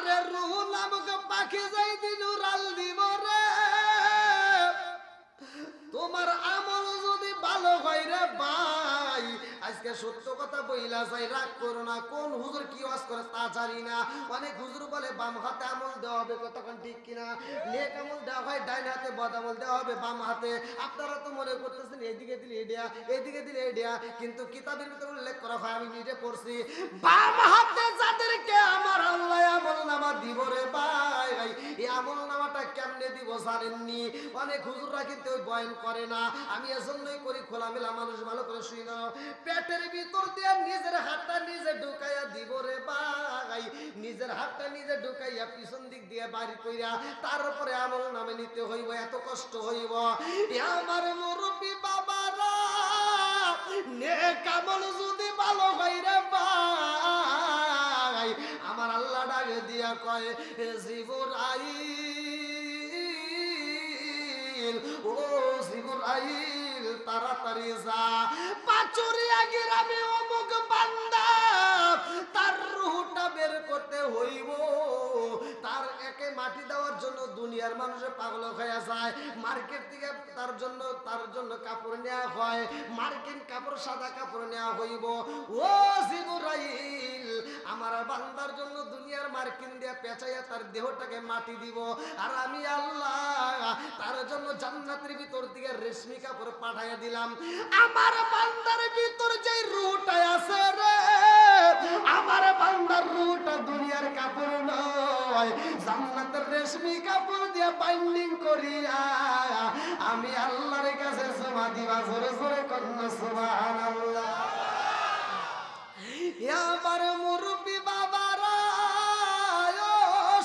আরে রূহ নামক পাখি যাই দিন উড়াল দিব রে, তোমার আমল যদি ভালো হয় রে ভাই, আজকে সত্য কথা বইলা যাই, রাগ করো না। কোন হুজুর কি ওয়াজ করে তা জানি না। অনেক হুজুর বলে বাম হাতে আমল দেওয়া হবে, কতক্ষণ ঠিক কিনা? নেক আমল দেওয়া হয় ডাইন হাতে, বদ আমল দেওয়া হবে বাম হাতে। আপনারা তো মনে করতেছেন এদিকে দিলে এডিয়া, এদিকে দিলে এডিয়া, কিন্তু কিতাবের ভিতরে উল্লেখ করা হয়, আমি নিজে পড়ছি, বাম হাতে যাদেরকে আমার আল্লাহ আমল নামা দিব রে ভাই, এই আমল নামাটা কেমনে দিব জানেননি? অনেক হুজুররা কিন্তু ওই বয়ান করে না। আমি এজন্যই করি, খোলামেলা মানুষ ভালো করে শুই না। পেটের ভিতর দিয়ে নিজের হাতটা নিজে ঢুকাইয়া দিব রে ভাই, নিজের হাতটা নিজে ঢুকাইয়া পিছন দিক দিয়ে বাড়ি কইরা তারপরে আমল নামে নিতে হইব, এত কষ্ট হইব। আমার মুরব্বী বাবারা, নেক আমল যদি ভালো হয় রে ভাই, আমার আল্লাহ ডাকে দিয়া কয়, জিবরাইল, ও জিবরাইল তাড়াতাড়ি যা, পাচুরিয়া গ্রামে অমুক বান্দা, তার রূহটা বের করতে হইব। তার একে মাটি দেওয়ার জন্য দুনিয়ার মানুষে পাগল হয়ে যায়। মার্কেট থেকে তার জন্য কাপড় নেওয়া হয়, মার্কিন কাপড়, সাদা কাপড় নেওয়া হইব। ও জিবরাইল, আমার বান্দার জন্য দুনিয়ার মার্কিন দিয়ে পেঁচাইয়া তার দেহটাকে মাটি দিব, আর আমি আল্লাহ তার জন্য জান্নাতের ভিতর থেকে রেশমি কাপড় পাঠাইয়া দিলাম। আমার বান্দার ভিতর যে রূহটা আছে রে, আমার বান্দার রূহটা দুনিয়ার কাপড় নয়, জান্নাতের রেশমি কাপড় দিয়ে বাইন্ডিং করিয়া আমি আল্লাহর কাছে জমা দিবা। জোরে জোরে কন্যা সুবহানাল্লাহ। আমার মুরব্বী বাবারা,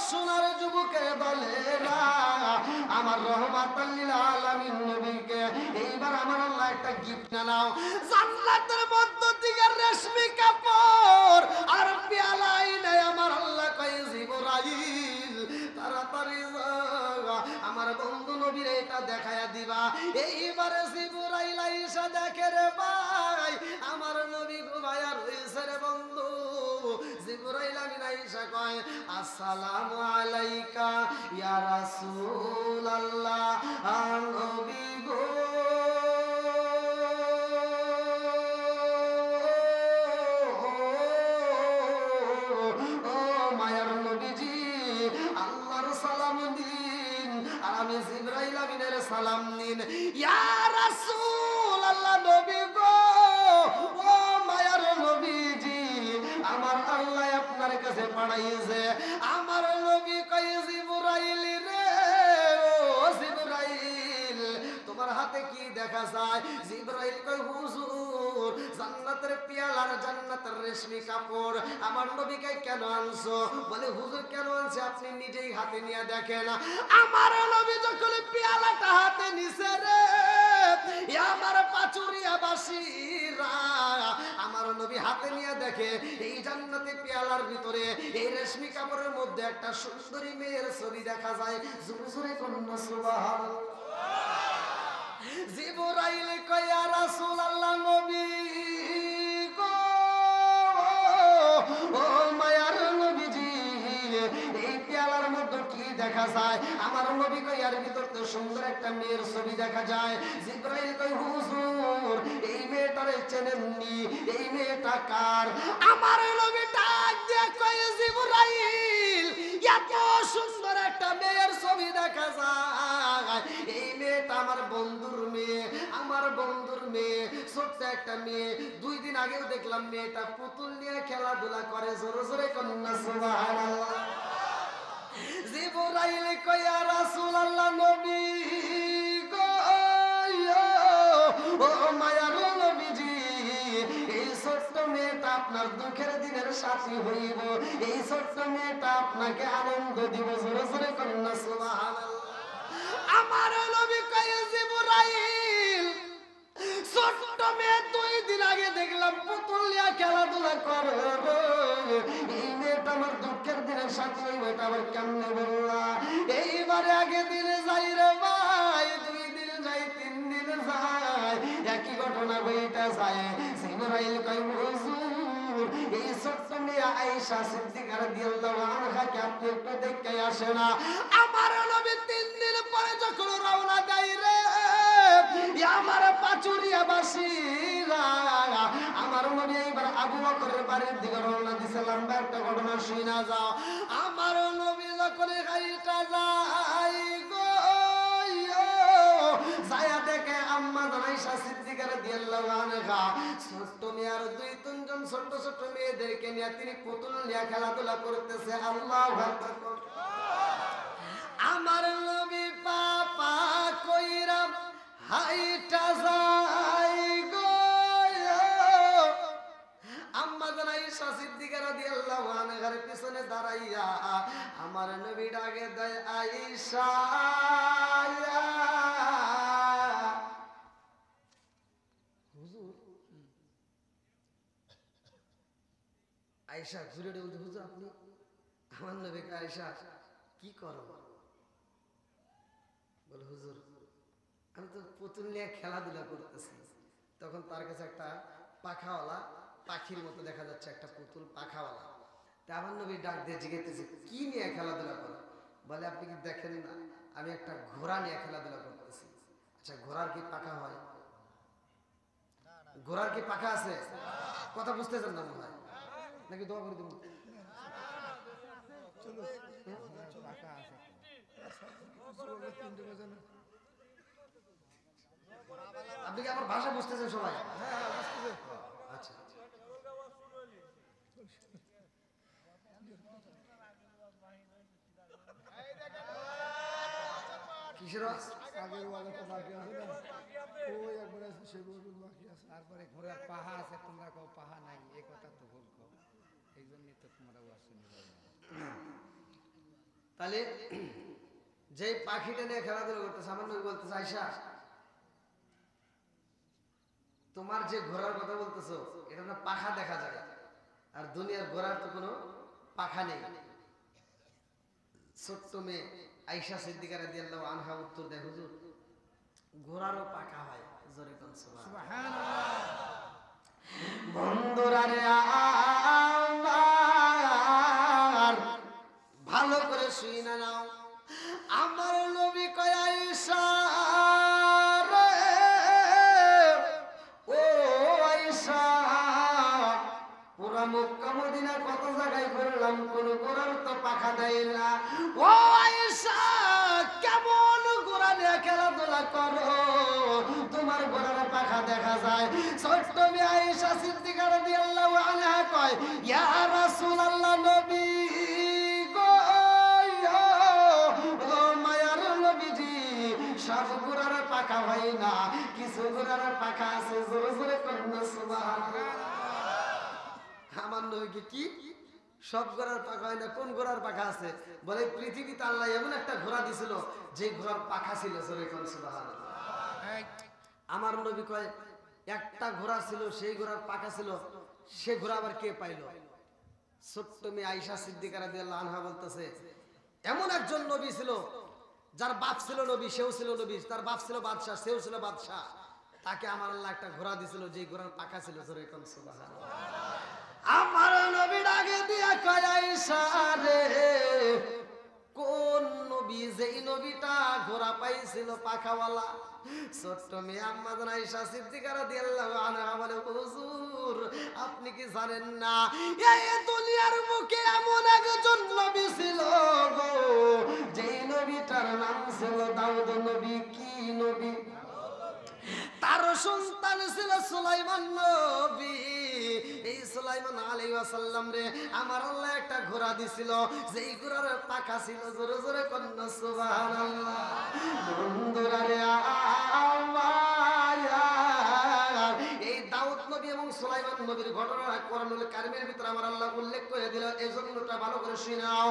সোনার যুবকের দলেরা, আমার রহমাতুল লিল আলামিন নবীকে এইবার আমার আল্লাহ একটা গিফট নাও, জান্নাতের মধ্য থেকে রেশমি কাপড় আর পেয়ালাই নাই। আমার আল্লাহ কয়, জিবরাইল তাড়াতাড়ি আমার বন্ধু নবীর এটা দেখায়া দিবা। এইবারে জিবরাইল আইসা দেখে রে ভাই, আমার নবী ঘুমায়া রইছে রে বন্ধু। জিবরাইল আমিন আইসা কয়, আসসালামু আলাইকা ইয়া রাসূলুল্লাহ, নবী গো, ও মায়ার নবীজি, আল্লাহর সালাম দিন, আর আমি জিবরাইল আমিনের সালাম দিন। ইয়া রাসূলুল্লাহ, নবী গো, ও মায়ার নবীজি, আমার আল্লাহ আপনার কাছে পাঠাইছে। আমার নবী কয়, জিবরাইল রে, ও জিবরাইল, তোমার হাতে কি দেখা যায়? জিবরাইল কয়, হুজুর, জান্নাতের পেয়ালার জান্নাতের রেশমি কাপড় আমার নবীকে কেন আনছো? বলে, হুজুর কেন আনছে আপনি নিজেই হাতে নিয়ে দেখেন। আমার নবী যখন পেয়ালাটা হাতে নিছে রে, আমার পাচুরিয়াবাসীরা, আমার নবী হাতে নিয়ে দেখে এই জান্নাতি পেয়ালার ভিতরে এই রেশমি কাপড়ের মধ্যে একটা সুন্দরী মেয়ের ছবি দেখা যায়। জোরে জোরে কন্যা সুবহানাল্লাহ। জিবরাইল কয়, ইয়া রাসূলুল্লাহ, নবী গো, ও মায়ার নবীজি, এই পেয়ালার মধ্যে কি দেখা যায়? আমার নবী কয়, এর ভিতর তো সুন্দর একটা মেয়ের ছবি দেখা যায়। জিবরাইল কয়, হুজুর, এই মেয়েটারে চেনেননি? এই মেয়েটা কার? আমার নবী ডাক দিয়ে কয়, জিবরাইল, এত সুন্দর একটা মেয়ের ছবি দেখা যায়, এই মেয়েটা আমার বন্ধুর মেয়ে, আমার বন্ধুর মেয়ে, ছোট্ট একটা মেয়ে। 2 দিন আগেও দেখলাম মেয়েটা পুতুল নিয়ে খেলাধুলা করে। জোরে জোরে কন্যা সুবহানাল্লাহ। জিবরাইল কয়, ইয়া রাসূলুল্লাহ, নবী গো, ও মায়ার নবীজি, এই ছোট্ট মেয়েটা আপনার দুঃখের দিনের সাথী হইব, এই ছোট্ট মেয়েটা আপনাকে আনন্দ দিব। জোরে জোরে কন্যা সুবহানাল্লাহ। আমার নবী কয়, জিবরাইল, ছোট্ট মেয়ে 2 দিন আগে দেখলাম পুতুল নিয়ে খেলাধুলা করে, এই মেয়েটা আমার দুঃখের দিনের সাথী হইব, এটা আবার কেমনে বললা? এইবারে আগে দিনে যাই রে ভাই, 2 দিন যাই, 3 দিন যায়, একই ঘটনা বইটা যায়। জিবরাইল কয়, হুজুর, এই ছোট্ট মেয়ে আয়েশা সিদ্দিকা রাদিয়াল্লাহু আনহাকে আপনি একটু দেখে আসে না। আমার নবী 3 দিন পরে যখন রওনা দেয় রে, আমার পাচুরিয়া বাসীরা, আমার নবী এইবার আবু বকরের বাড়ির দিকে রওনা দিছে। লম্বা একটা ঘটনা শুনা যাও। আমার নবী যখন গাড়িটা যায় গো, ছায়া দেখে আম্মা আয়েশা সিদ্দিকা রাদিয়াল্লাহু আনহা ছোট্ট মেয়ে আর 2-3 জন ছোট মেয়েদেরকে নিয়ে তিনি পুতুল নিয়ে খেলাধুলা করতেছে। আল্লাহু আকবার। আমার নবী পাপা কইরা হাইটা যায় গো, আম্মা আয়েশা সিদ্দিকা রাদিয়াল্লাহু আনহার পিছনে দাঁড়াইয়া আমার নবী ডাকে দেয়, আয়েশা হুজুর। আয়েশা ঘুরে বলতে, হুজুর আপনি? আমার নবীকে আয়েশা কি করো? বলে, হুজুর আমি তো পুতুল নিয়ে খেলাধুলা করতেছি। তখন তার কাছে একটা পাখাওয়ালা পাখির মতো দেখা যাচ্ছে, একটা পুতুল পাখাওয়ালা। তা আমার নবী ডাক দিয়ে জিজ্ঞেস, কি নিয়ে খেলাধুলা করো? বলে, আপনি কি দেখেন না আমি একটা ঘোড়া নিয়ে খেলাধুলা করতেছি। আচ্ছা, ঘোড়ার কি পাখা হয়? ঘোড়ার কি পাখা আছে? কথা বুঝতেছেন না মনে হয়, নাকি দোয়া করে দেবো? আপনি কি আমার ভাষা বুঝতেছেন সবাই? আচ্ছা, কিসের আগের ওয়ালাটা বাকি আছে না, ওই একবার আছে সেগুলো বাকি আছে। তারপরে ঘোড়ার পাহা আছে, তোমরা কও পাহা নাই, এই কথা তো ভুল কও, এই জন্যই তো তোমরা ওয়াজ শুনি। তাহলে যে পাখিটা নিয়ে খেলাধুলা করতেছে, আমার নবী বলতেছে, আয়েশা তোমার যে ঘোড়ার কথা বলতেছো এটা না পাখা দেখা যায়, আর দুনিয়ার ঘোড়ার তো কোনো পাখা নেই। ছোট্ট মেয়ে আয়েশা সিদ্দিকা রাদিয়াল্লাহু আনহা উত্তর দেয়, হুজুর ঘোড়ারও পাখা হয়। জোরে কোন সুবহানাল্লাহ। বন্ধুরা রে আমার ভালো করে শুনে নাও, আমার নবী কয়, আয়েশা রে, ও আয়েশা, পুরা মক্কা মদিনা কত জায়গায় ঘুরলাম, কোন ঘোড়ার তো পাখা দেয় না। ও আয়েশা, কেমন ঘোড়া নিয়ে খেলাধুলা করো, তোমার ঘোড়ার পাখা দেখা যায়। ছোট্ট মেয়ে আয়েশা সিদ্দিকা রাদিয়াল্লাহু আনহা কয়, ইয়া রাসূলুল্লাহ, নবী গো, ও মায়ার নবীজি, সব ঘোড়ার পাখা হয় না, কিছু ঘোড়ার পাখা আছে। জোরে জোরে কোন সুবহানাল্লাহ। আমার নবীকে কি সব ঘোড়ার পাখা হয় না? কোন ঘোড়ার পাখা আছে? বলে, পৃথিবীতে আল্লাহ এমন একটা ঘোড়া দিছিল যে ঘোড়ার পাখা ছিল। জোরে কোন সুবহানাল্লাহ। আমার নবী কয়, একটা ঘোড়া ছিল, সেই ঘোড়ার পাখা ছিল, সে ঘোড়া আবার কে পাইল? ছোট্ট মেয়ে আয়েশা সিদ্দিকা রাদিয়াল্লাহু আনহা বলতেছে, এমন একজন নবী ছিল যার বাপ ছিল নবী, সেও ছিল নবী, তার বাপ ছিল বাদশাহ, সেও ছিল বাদশাহ, তাকে আমার আল্লাহ একটা ঘোড়া দিছিল যে ঘোড়ার পাখা ছিল। জোরে কোন সুবহানাল্লাহ। আমার নবী ডাকে দিয়া কয়, আয়েশা রে, কোন নবী যেই নবীটা ঘোড়া পাইছিল পাখাওয়ালা? ছোট্ট মেয়ে আম্মা আয়েশা সিদ্দিকা রাদিয়াল্লাহু আনহা বলে, হুজুর আপনি কি জানেন না এই দুনিয়ার মুখে এমন একজন নবী ছিল গো, যেই নবীটার নাম ছিল দাউদ নবী। কি নবী? তার সন্তান ছিল সুলাইমান নবী। এই সুলাইমান আলাইহিস সালাম রে আমার আল্লাহ একটা ঘোড়া দিছিল, যেই ঘোড়ার পাখা ছিল। জোরে জোরে কন্না সুবহানাল্লাহ। বন্ধুরা রে আমার এই দাউদ নবী এবং সুলাইমান নবীর ঘটনা কোরআনুল কারীমের ভিতরে আমার আল্লাহ উল্লেখ করে দিল, এজন্যটা ভালো করে শুনাও।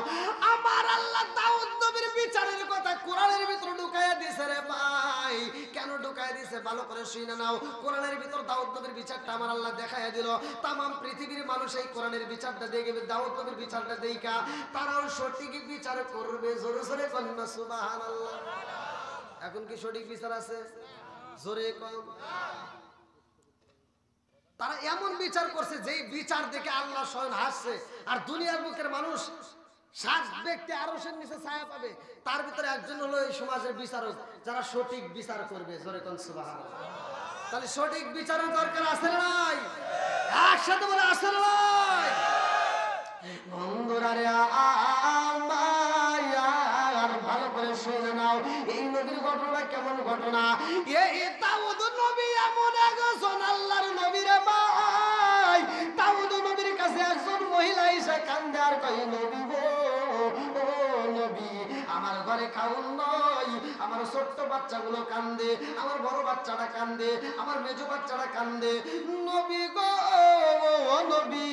আমার আল্লাহ দাউদ নবীর বিচারের কথা কোরআনের ভিতরে ঢুকাইয়া দিয়েছে রে ভাই। কেন ঢুকাইয়া দিয়েছে ভালো করে শুনে নাও। কোরআনের ভিতর দাউদ নবীর বিচারটা আমার আল্লাহ দেখাইয়া দিল। তামাম পৃথিবীর মানুষ এই কোরআনের বিচারটা দেখে, দাউদ নবীর বিচারটা দেখা তারাও সঠিক বিচার করবে। জোরে জোরে কন্না সুবহানাল্লাহ। এখন কি সঠিক বিচার আছে? জোরে কম। তারা এমন বিচার করছে যেই বিচার দেখে আল্লাহ স্বয়ং হাসছে। আর দুনিয়ার বুকের মানুষ 60 ব্যক্তি আরশের নিচে ছায়া পাবে, তার ভিতরে একজন হলো এই সমাজের বিচারক, যারা সঠিক বিচার করবে। জোরে কোন সুবহানাল্লাহ। তাহলে সঠিক বিচারের দরকার আছে না নাই? একসাথে বলে আছে না নাই? বন্ধুরা রে আমার ভালো করে শুনে নাও, এই নবীর ঘটনা কেমন ঘটনা। এই দাউদ নবী এমন একজন আল্লাহর নবী রে ভাই। দাউদ নবীর কাছে একজন মহিলা এসে কান্দে আর কই, নবী গো, ও নবী, আমার ঘরে খাউন নয়, আমার ছোট্ট বাচ্চাগুলো কান্দে, আমার বড় বাচ্চাটা কান্দে, আমার মেজো বাচ্চাটা কান্দে। নবী গো, ও নবী,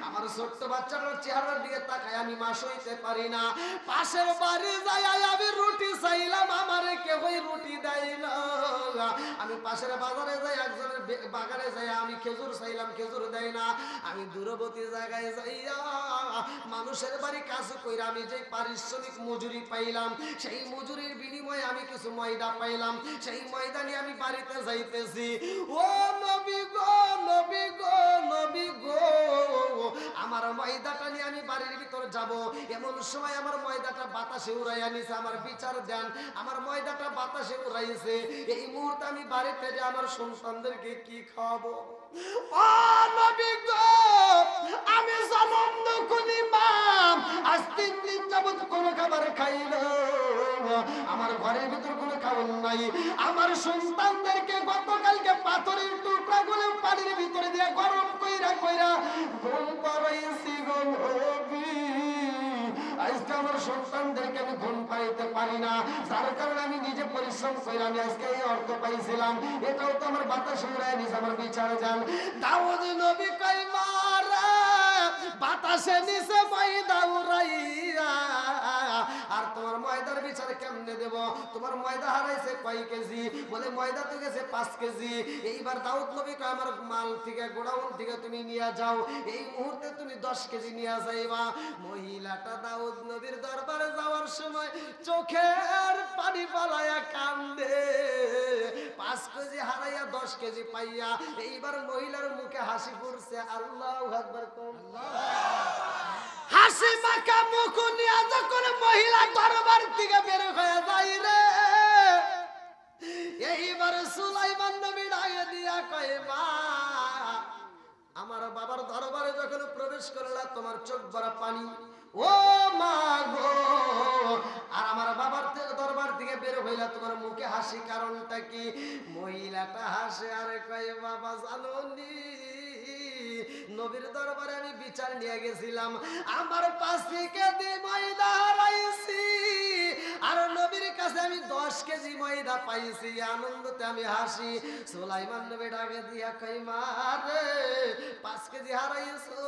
আমার ছোট্ট বাচ্চাটার চেহারার দিকে তাকায় আমি মা সইতে পারি না। পাশের বাড়ি যাই আমি রুটি চাইলাম, আমারে কেউই রুটি দেয় না। আমি পাশের বাজারে যাই, একজনের বাগানে যাই আমি খেজুর চাইলাম, খেজুর দেয় না। আমি দূরবর্তী জায়গায় যাইয়া মানুষের বাড়ি কাজ কইরা আমি যে পারিশ্রমিক মজুরি পাইলাম, সেই মজুরির বিনিময়ে আমি কিছু ময়দা পাইলাম, সেই ময়দা নিয়ে আমি বাড়িতে যাইতেছি। ও নবী গো, নবী গো, নবী গো, আমার ময়দাটা নিয়ে আমি বাড়ির ভিতর যাব, এমন সময় আমার ময়দাটা বাতাসে উড়াইয়া নিছে। আমার বিচার দেন, আমার ময়দাটা বাতাসে উড়াইছে। এই মুহূর্তে আমি বাড়িতে যে আমার সন্তানদেরকে কি খাওয়াবো? ও নবী গো, আমি জনম দুঃখী মাম, আজ 3 দিন যাবত কোনো খাবার খাই না, আমার ঘরের ভিতর কোনো খাবার নাই। আমার সন্তানদেরকে গতকালকে পাথরের টুকরা গুলো পানির ভিতরে দিয়ে গরম কইরা কইরা ঘুম পাড়াইছি গো নবী। আজকে আমার সন্তানদেরকে আমি ঘুম পাইতে পারি না, যার কারণে আমি নিজে পরিশ্রম করে আমি আজকে এই অর্থ পাইছিলাম, এটাও তো আমার বাতাস উড়ায় নিছে। আমার বিচার যান। দাউদ নবী কই, মারে বাতাসে নিছে ময়দা উড়াইয়া, আর তোমার ময়দার বিচার কেমনে দেব? তোমার ময়দা হারাইছে কয় কেজি? বলে ময়দা তো গেছে 5 কেজি। এইবার দাউদ নবী কয়, আমার মাল থেকে গোডাউন থেকে তুমি নিয়ে যাও, এই মুহূর্তে তুমি 10 কেজি নিয়ে যাইবা। মহিলাটা দাউদ নবীর দরবারে যাওয়ার সময় চোখের পানি পালায়া কান্দে। 5 কেজি হারাইয়া 10 কেজি পাইয়া এইবার মহিলার মুখে হাসি ফুটছে। আল্লাহু আকবার। হাসি মাখা মুখ নিয়ে যখন মহিলা দরবার থেকে বের হয়ে যায় রে, এইবার সুলাইমান নবী ডাকে দিয়া কয়, মা, আমার বাবার দরবারে যখন প্রবেশ করলা তোমার চোখ ভরা পানি, ও মা গো, আর আমার বাবার দরবার থেকে বের হইলা তোমার মুখে হাসি, কারণটা কি? মহিলাটা হাসে আর কয়, বাবা জানোনি, নবীর দরবারে আমি বিচার নিয়ে গেছিলাম, আমার 5 কেজি ময়দা হারাইছি, আর নবীর কাছে আমি 10 কেজি ময়দা পাইছি, আনন্দতে আমি হাসি। সুলাইমান নবী ডাকে দিয়া কই, মা রে, 5 কেজি হারাইছো,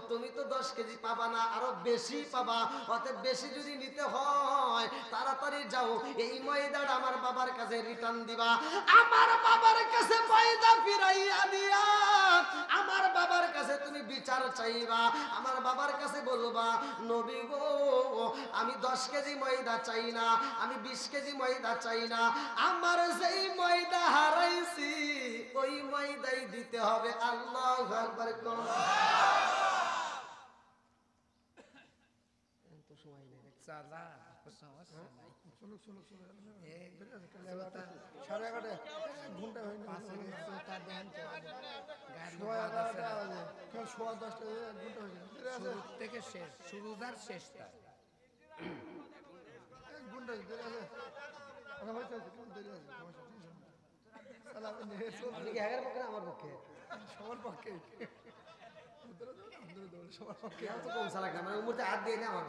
তুমি তো 10 কেজি পাবা না, আরো বেশি পাবা। অতএব বেশি যদি নিতে হয় তাড়াতাড়ি যাও, এই ময়দাটা আমার বাবার কাছে রিটার্ন দিবা। আমার বাবার কাছে ময়দা ফিরাইয়া দিয়া আমার বাবার কাছে তুমি বিচার চাইবা। আমার বাবার কাছে বলবা, নবী গো, আমি 10 কেজি ময়দা চাই না, আমি 20 কেজি ময়দা চাই না, আমার যেই ময়দা হারাইছি ওই ময়দাই দিতে হবে। আল্লাহু আকবার। কোন তো সময় নেই। চালা সমস্যা নাই। শুনুক শুনুক শুনুক, এই 11:30 ঘন্টা হয়নি। 5 মিনিট চোতা দেন তো গাড়ি 11:30 ঘন্টা হয়ে যায়। শুরু থেকে শেষ, শুরুদার শেষটা 1 ঘন্টা দেরি আছে। আমরা হইছে দেরি আছে, সমস্যা নেই। চালা আপনি কি হেগার পক্ষে না আমার পক্ষে? সবার পক্ষে সবার পক্ষে। কেউ তো কম চালাক না, মানে ওই মুহূর্তে হাত দিয়ে না আমার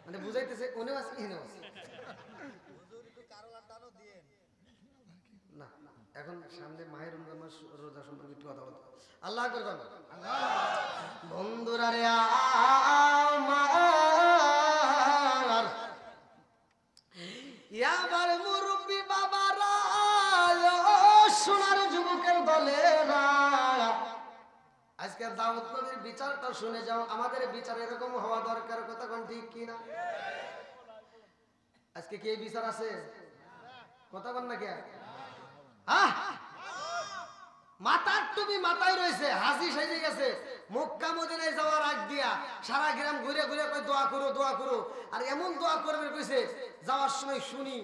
মানে বুঝাইতেছে ওনেও আছে এখানেও আছে না। এখন সামনে মাহে রমজান মাস, রোজা সম্পর্কে একটু কথা বলতে। আল্লাহ করে বন্ধুরা রে আমার, আমার মুরব্বী বাবারা, সোনার যুবকের দলেরা, আজকে দাউদ নবীর বিচারটা শুনে যাও। আমাদের বিচার এরকম হওয়া দরকার, কথা কোন ঠিক কিনা? আজকে কি বিচার আছে? কথা বল না কে? মাথার টুপি মাথায় রয়েছে, হাজি সেজে গেছে, মক্কা মদিনায় যাওয়ার আগ দিয়া সারা গ্রাম ঘুরে ঘুরে কই দোয়া করো দোয়া করো। আর এমন দোয়া করবে কইছে, যাওয়ার সময় শুনি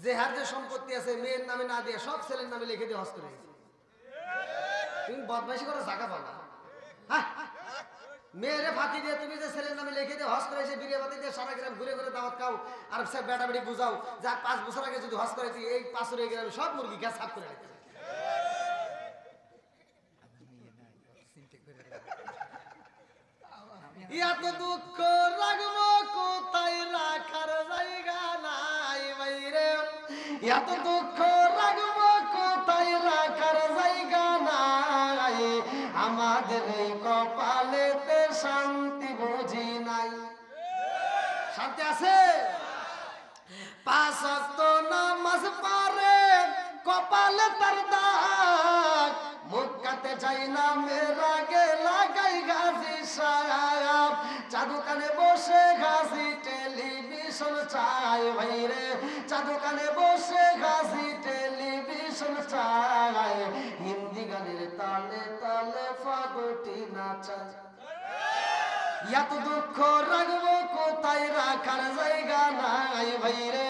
যে হার যে সম্পত্তি আছে মেয়ের নামে না দিয়ে সব ছেলের নামে লিখে দিয়ে হজ করে গেছে। তুমি বদমাইশি করে জায়গা পাবা, হ্যাঁ মেয়েরে ফাঁকি দিয়ে তুমি যে ছেলের নামে লিখে দিয়ে হজ করে এসে বিরিয়া বাতি দিয়ে সারা গ্রাম ঘুরে ঘুরে দাওয়াত খাও, আর সব বেটা বেটি বুঝাও যা 5 বছর আগে যদি হজ করেছি এই 5 বছর এই গ্রামে সব মুরগি গ্যাস সাফ করে রাখছে। এত দুঃখ রাখবো কোথায় রাখার জায়গা নাই বাইরে, এত দুঃখ রাখবো কোথায় রাখার জায়গা নাই, আমাদের এই কপালেতে শান্তি বুঝি নাই। শান্তি আছে? 5 ওয়াক্ত নামাজ পড়ে কপালে তার দাগ, মক্কাতে যাই না মেরা গে লাগাই গাজী সাহেব, চাদু কানে বসে গাজী টেলিভিশন চাই ভাইরে, চাদু কানে বসে গাজী টেলিভিশন চাই, হিন্দি গানের তালে তালে ফাগটি নাচাই। এত দুঃখ রাখবো কোথায় রাখার জায়গা নাই ভাইরে,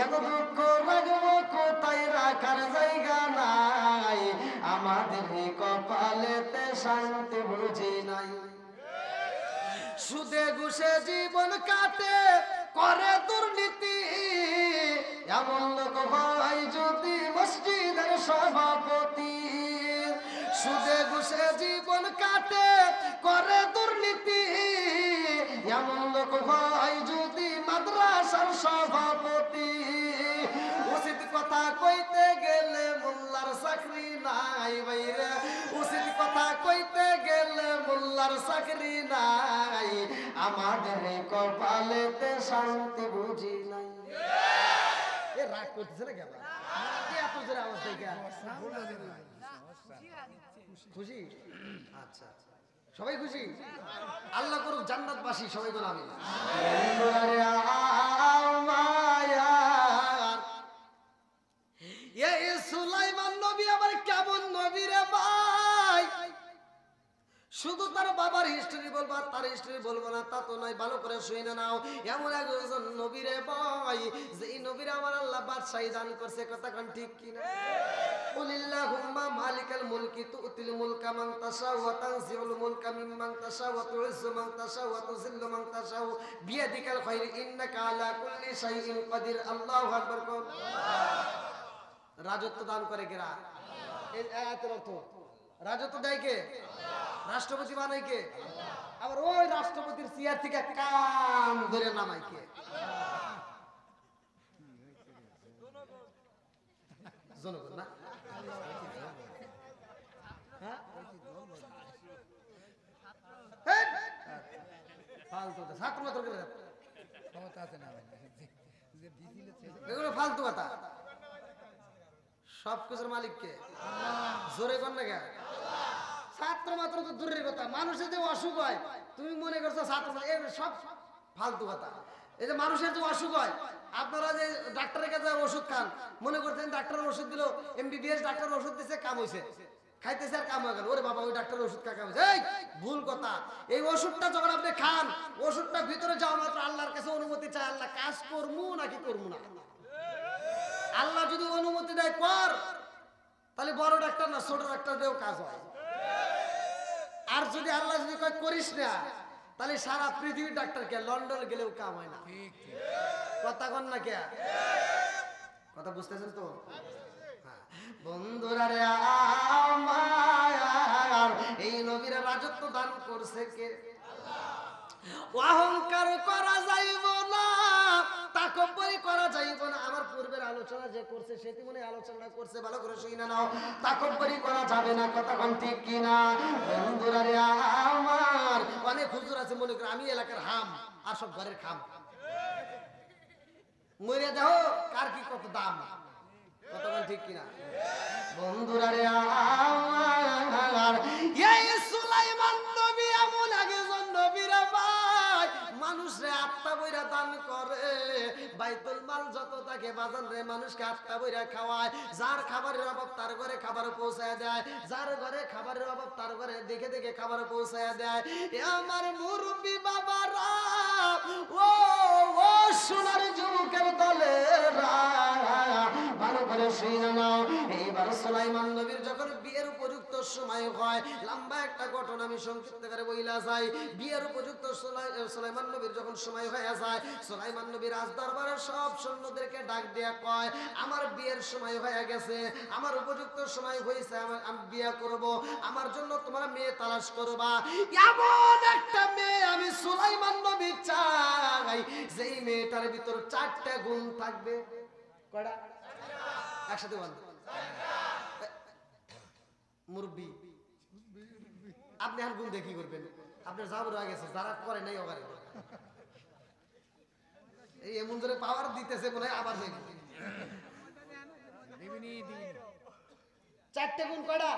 এত দুঃখ রাখবো কোথায় রাখার জায়গা নাই, আমাদের কপালেতে শান্তি বুঝি নাই। সুদে ঘুষে জীবন কাটে করে দুর্নীতি, এমন লোক ভাই যদি মসজিদের সভাপতি, সুদে ঘুষে জীবন কাটে করে দুর্নীতি, এমন লোক ভাই যদি মাদ্রাসার সভাপতি, উচিত কথা কইতে গেলে মোল্লার চাকরি নাই বাইরে, উচিত কথা কইতে গেলে মোল্লার চাকরি নাই, আমাদের কপালেতে শান্তি বুঝি নাই। এ রাগ করতেছে না কেন? এত জোরে আওয়াজ থেকে খুশি? আচ্ছা সবাই খুশি? আল্লাহ করুক জান্নাতবাসী সবাই বলে আমিন। সুলাইমান নবী আবার কেমন নবী রে ভাই, শুধু তার বাবার হিস্ট্রি বলবো আর তার হিস্ট্রি বলবো না তা তো নয়, ভালো করে শুনে নাও। এমন একজন নবী রে ভাই যেই নবীর আমার আল্লাহ বাদশাহী দান করছে, কথা কোন ঠিক কিনা? কুলিল্লাহুম্মা মালিকাল মুলকি তুতিল মুলকা মান তাশাউ ওয়া তানজিউল মুলকা মিম্মান তাশাউ ওয়া তুইজ্জু মান তাশাউ ওয়া তুযিল্লু মান তাশাউ বিয়াদিকাল খায়র ইন্নাকা আলা কুল্লি শাইইন কাদির। আল্লাহু আকবার। রাজত্ব দান করে কেরা? এই আয়াতের অর্থ রাজত্ব দেয় কে? রাষ্ট্রপতি বানায় কে? আবার ওই রাষ্ট্রপতির চেয়ার থেকে কান ধরে নামায় কে? জনগণ না? ফালতু ছাত্র মাত্র এগুলো ফালতু কথা। সব কিছুর মালিক কে? জোরে কর না কে? ছাত্র মাত্র তো দূরের কথা, মানুষের যে অসুখ হয় তুমি মনে করছো ছাত্র, সব ফালতু কথা। এই যে মানুষের যে অসুখ হয়, আপনারা যে ডাক্তারের কাছে ওষুধ খান, মনে করছেন ডাক্তারের ওষুধ দিল, MBBS ডাক্তার ওষুধ দিচ্ছে, কাম হয়েছে, খাইতেছে আর কাম হয়ে গেল, ওরে বাবা ওই ডাক্তারের ওষুধ কাম হয়েছে। এই ভুল কথা। এই ওষুধটা যখন আপনি খান, ওষুধটা ভিতরে যাওয়া মাত্র আল্লাহর কাছে অনুমতি চায়, আল্লাহ কাজ করবো নাকি করবো না। আল্লাহ যদি অনুমতি দেয় কর, তাহলে বড় ডাক্তার না ছোট ডাক্তার দিয়েও কাজ হয়। আর যদি আল্লাহ যদি কয় করিস না, তাহলে সারা পৃথিবীর ডাক্তার কে লন্ডন গেলেও কাম হয় না। কথা কন না কে? কথা বুঝতেছেন তো? বন্ধুরা রে আমার, এই নবীর রাজত্ব দান করছে কে? অহংকার করা যাইব না, তাকব্বরি করা যাইব না। আমার পূর্বের আলোচনা যে করছে সেটি মনে আলোচনা করছে, ভালো করে শুনে নাও। তাকব্বরি করা যাবে না, কথা কোন ঠিক কিনা? বন্ধুরা রে আমার, অনেক হুজুর আছে মনে করে আমি এলাকার হাম আর সব ঘরের খাম, মরে দেখো কার কি কত দাম, কথা কোন ঠিক কিনা? বন্ধুরা রে আমার, এই সুলাইমান নবী এমন একজন নবী রে ভাই, মানুষরে আত্মা বইরা দান করে, বাইতুল মাল যত থাকে বাজান রে মানুষকে আত্মা বইরা খাওয়ায়, যার খাবারের অভাব তার ঘরে খাবার পৌঁছায় দেয়, যার ঘরে খাবারের অভাব তার ঘরে দেখে দেখে খাবার পৌঁছায় দেয়। এ আমার মুরব্বি বাবারা, ও ও সোনার যুবকের দলেরা, ভালো করে শুনে নাও। এইবার সুলাইমান নবীর যখন বিয়ের উপযুক্ত সময় হয়, লম্বা একটা ঘটনা আমি সংক্ষিপ্ত করে বইলা যাই। বিয়ের উপযুক্ত সুলাইমান নবীর যখন সময় হয়ে যায়, সুলাইমান নবী রাজ দরবারের সব সৈন্যদেরকে ডাক দিয়া কয়, আমার বিয়ের সময় হয়ে গেছে, আমার উপযুক্ত সময় হয়েছে, আমি বিয়ে করব, আমার জন্য তোমরা মেয়ে তালাশ করবা। এমন একটা মেয়ে আমি সুলাইমান নবী চাই, যেই মেয়েটার ভিতর 4টা গুণ থাকবে। কয়টা? একসাথে বল। মুরব্বি, আপনি এখন গুণ দেখি করবেন, আপনার জাবর হয়ে গেছে, যারা করে নাই ওখানে এই এমন ধরে পাওয়ার দিতেছে মনে হয় আবার দেখি। 4টে গুণ কয়টা?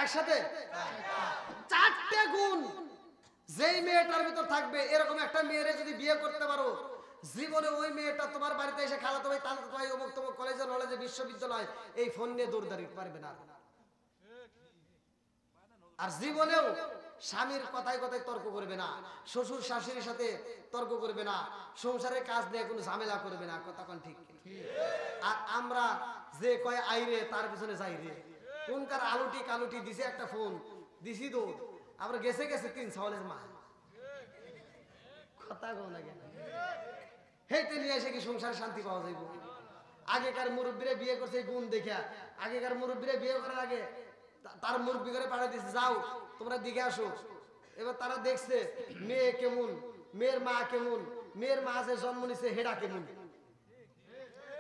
একসাথে 4টে গুণ যেই মেয়েটার ভিতর থাকবে, এরকম একটা মেয়েরে যদি বিয়ে করতে পারো, জীবনে ওই মেয়েটা তোমার বাড়িতে এসে খালাতো ভাই, তালতো ভাই, অমুক তমুক কলেজে নলেজে বিশ্ববিদ্যালয় এই ফোন নিয়ে দৌড়দাড়ি পারবে না। আর জীবনেও স্বামীর কথায় কথায় তর্ক করবে না, শ্বশুর শাশুড়ির সাথে তর্ক করবে না, সংসারের কাজ নিয়ে কোনো ঝামেলা করবে না। কথা কোন ঠিক? আর আমরা যে কয় আইরে তার পিছনে যাই রে, কোনকার আলুটি কালুটি দিছে একটা ফোন দিছি দৌড়, আমরা গেছে গেছে 3 ছাওয়ালের মা। কথা কো না কেন? হেঁটে নিয়ে এসে কি সংসারে শান্তি পাওয়া যাইব? আগেকার মুরব্বীরা বিয়ে করছে গুণ দেখা, আগেকার মুরব্বীরা বিয়ে করার আগে তার মুরব্বী করে পাঠিয়ে দিচ্ছে, যাও তোমরা দিকে আসো। এবার তারা দেখছে মেয়ে কেমন, মেয়ের মা কেমন, মেয়ের মা যে জন্ম নিছে হেডা কেমন।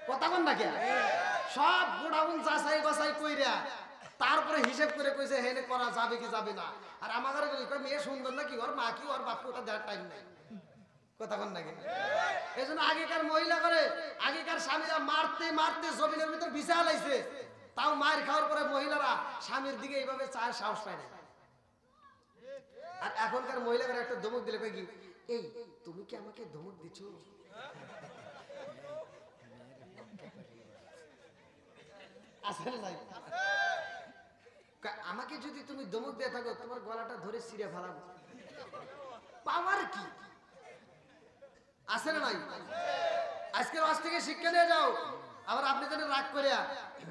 কথা কন না কেন? সব গোডাউন যাচাই বাছাই কইরা তারপরে হিসেব করে কইছে হেনে করা যাবে কি যাবে না। আর আমাদের মেয়ে সুন্দর নাকি, ওর মা কি, ওর বাপকে ওটা দেওয়ার টাইম নাই। কথা কন না কেন? এই জন্য আগেকার মহিলা করে, আগেকার স্বামীরা মারতে মারতে জমিনের ভিতর বিছা লাইছে, তাও মায়ের খাওয়ার পরে মহিলারা স্বামীর দিকে এইভাবে চায় সাহস পায় না। আর এখনকার মহিলারা একটা ধমক দিলে কয় কি, এই তুমি কি আমাকে ধমক দিচ্ছ? আসলে নাই, আমাকে যদি তুমি ধমক দিয়ে থাকো তোমার গলাটা ধরে ছিঁড়ে ফেলাবো। পাওয়ার কি আছে না নাই? আজকের আজ থেকে শিক্ষা নিয়ে যাও। আবার আপনি যেন রাগ করে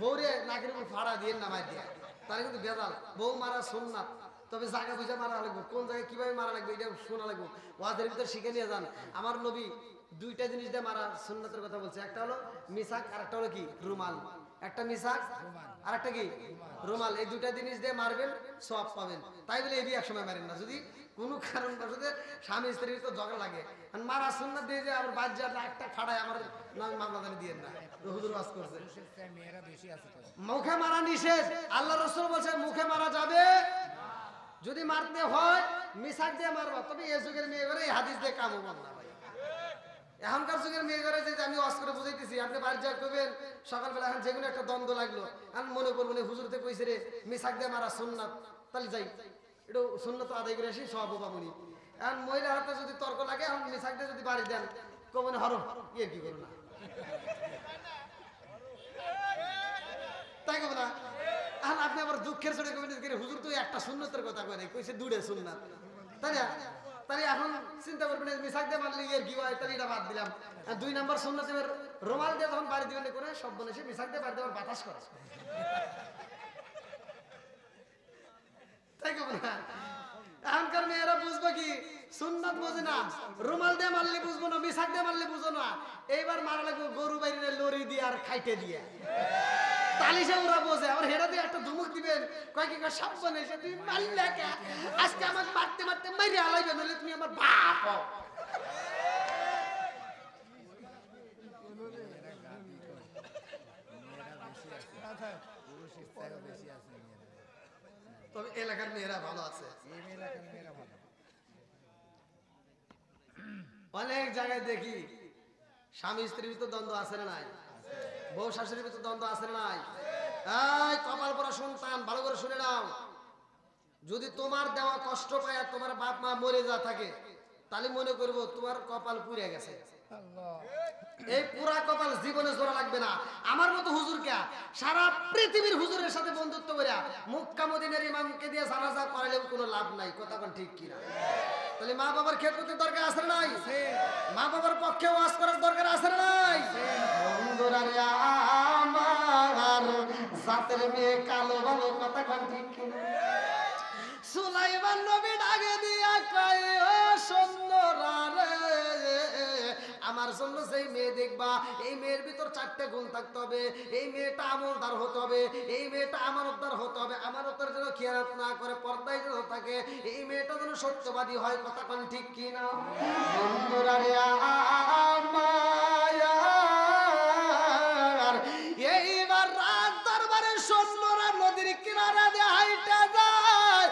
বউরে নাকের উপর ফাড়া দিয়ে নামাই দিয়ে, তাহলে কিন্তু বেজাল। বউ মারা সুন্নাত, তবে জায়গা বুঝে মারা লাগবে, কোন জায়গায় কিভাবে মারা লাগবে এটা শোনা লাগবে। ওয়াজের ভিতরে শিখে নিয়ে যান। আমার নবী 2টা জিনিস দিয়ে মারা সুন্নাতের কথা বলছে, একটা হলো মিসাক আর একটা হলো কি রুমাল। একটা মিসাক আর একটা কি রুমাল, এই 2টা জিনিস দিয়ে মারবেন সওয়াব পাবেন। তাই বলে এই এক সময় মারেন না। যদি কোনো কারণ বশত স্বামী স্ত্রীর তো ঝগড়া লাগে, মারা সুন্নাত দিয়ে যে আবার বাদ যা একটা ফাড়ায় আমার নামে মামলা জানি দিয়ে না, হুজুর ওয়াজ করছে। মুখে মারা নিষেধ, আল্লাহ রাসূল বলেছে মুখে মারা যাবে, যদি মারতে হয় মিসাক দিয়ে মারবা। তবে এই যুগের মেয়ে করে এই হাদিস দিয়ে কাম হবে না ভাই। এখনকার যুগের মেয়ে করে যে আমি ওয়াজ করে বুঝাইতেছি, আপনি বাড়ি যা করবেন সকালবেলা এখন যেগুলো একটা দ্বন্দ্ব লাগলো, আমি মনে করবো হুজুরতে কইছে রে মিসাক দিয়ে মারা সুন্নাত, তাহলে যাই একটু সুন্নাত আদায় করে আসি, সব বাবুনি। এখন মহিলার হাতে যদি তর্ক লাগে, এখন মিসাক দিয়ে যদি বাড়ি দেন কমনে হরো ইয়ে কি করো না, তাই কব না? এখন আপনি আবার দুঃখের চড়ে কবেন হুজুর তো একটা সুন্নতের কথা কয় নাই, কইছে 2টা সুন্নাত, তাই না? তাহলে এখন চিন্তা করবেন মিসাক দিয়ে মারলে এর কি হয়, তাহলে এটা বাদ দিলাম। 2 নম্বর সুন্নাত এবার রুমাল দিয়ে যখন বাড়ি দিবেন করে সব বলে সে মিসাক দিয়ে বাড়ি দেওয়ার বাতাস করে, তাই কব না? এখনকার মেয়েরা বুঝবো কি সুন্নাত বোঝে না, রুমাল দিয়ে মারলে বুঝবো না, মিসাক দিয়ে মারলে বুঝো না। এইবার মারা লাগবে গরু বাইরে লরি দিয়ে আর খাইতে দিয়ে, তালি সে ওরা বোঝে। আবার হেরা দিয়ে একটা ধুমুক দিবেন, কয় কি সাবধানে এসে তুমি মারলে কে, আজকে আমাকে মারতে মারতে মাইরে আলাইবে, নইলে তুমি আমার বাপ হও। তবে এলাকার মেয়েরা ভালো আছে, অনেক জায়গায় দেখি স্বামী স্ত্রীর ভিতর দ্বন্দ্ব আছে না নাই, বউ শাশুড়ির ভিতর দ্বন্দ্ব আছে না নাই। এই কপাল পরা সন্তান ভালো করে শুনে নাও, যদি তোমার দেওয়া কষ্ট পায় আর তোমার বাপ মা মরে যা থাকে, তাহলে মনে করবো তোমার কপাল পুড়ে গেছে। আল্লাহ এই পুরা কপাল জীবনে জোড়া লাগবে না। আমার মতো হুজুর কে সারা পৃথিবীর হুজুরের সাথে বন্ধুত্ব করে মক্কা মদিনার ইমামকে দিয়ে জানাজা করালেও কোনো লাভ নাই। কথা কোন ঠিক কিনা? তাহলে মা বাবার খেদমতের দরকার আছে না নাই? মা বাবার পক্ষে ওয়াজ করার দরকার আছে না নাই? বন্ধুরা রে আমার জাতের মেয়ে কালো ভালো। কথা কোন ঠিক কিনা? সুলাইমান নবী ডাকে দিয়া কয় ও সুন্দরা রে, আমার জন্য যেই মেয়ে দেখবা এই মেয়ের ভিতর 4টে গুণ থাকতে হবে। এই মেয়েটা আমলদার হতে হবে, এই মেয়েটা আমানতদার হতে হবে, আমানতের যেন খেয়ানত না করে, পর্দায় যেন থাকে, এই মেয়েটা যেন সত্যবাদী হয়। কথা কোন ঠিক কিনা? বন্ধুরা রে আমার এইবার রাত দরবারে সৈন্যরা নদীর কিনারা দিয়ে হাইটা যায়।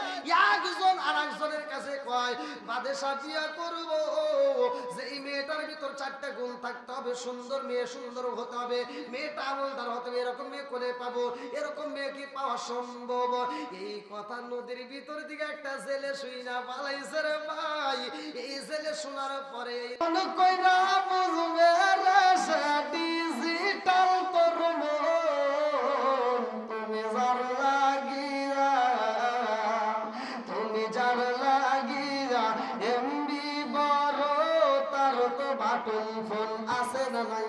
একজন আর একজনের কাছে কয় বাদশা বিয়া করব, যে এই মেয়েটার ভিতর 4টে গুণ থাকতে হবে। সুন্দর মেয়ে, সুন্দর হতে হবে, মেয়েটা আমলদার হতে হবে। এরকম মেয়ে কোনে পাবো? এরকম মেয়ে কি পাওয়া সম্ভব? এই কথা নদীর ভিতর দিকে একটা ছেলে শুই না পালাইছে রে ভাই। এই ছেলে শোনার পরে কইরা বুঝবে রে সে ডিজিটাল তোর মন, তুমি যার লাগিয়া, তুমি যার লাগিয়া এমবি বড়, তার তো বাটন ফোন আছে না নাই?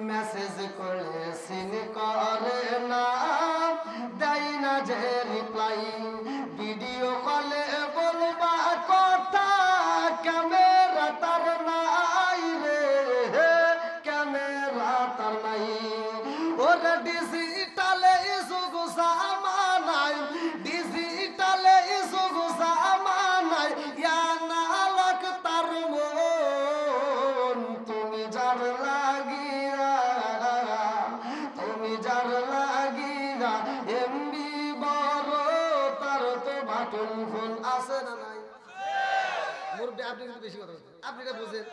মেসেজ করলে সিন করে না, দেয় না যে রিপ্লাই। ভিডিও কলে বলবা কথা, ক্যামেরা তার নাই রে, ক্যামেরা তার নাই। ওরে ডিজিটালে যুগ জামানায়, ডিজিটালে যুগ জামানায় ইয়ানালক তার মন, তুমি যার লাগিয়া, তুমি যার লাগিয়া এমবি বড়, তার তো বাটন ফোন আছে না নাই? মুরব্বি আপনি কিন্তু বেশি কথা বলছেন, আপনি এটা বুঝেন,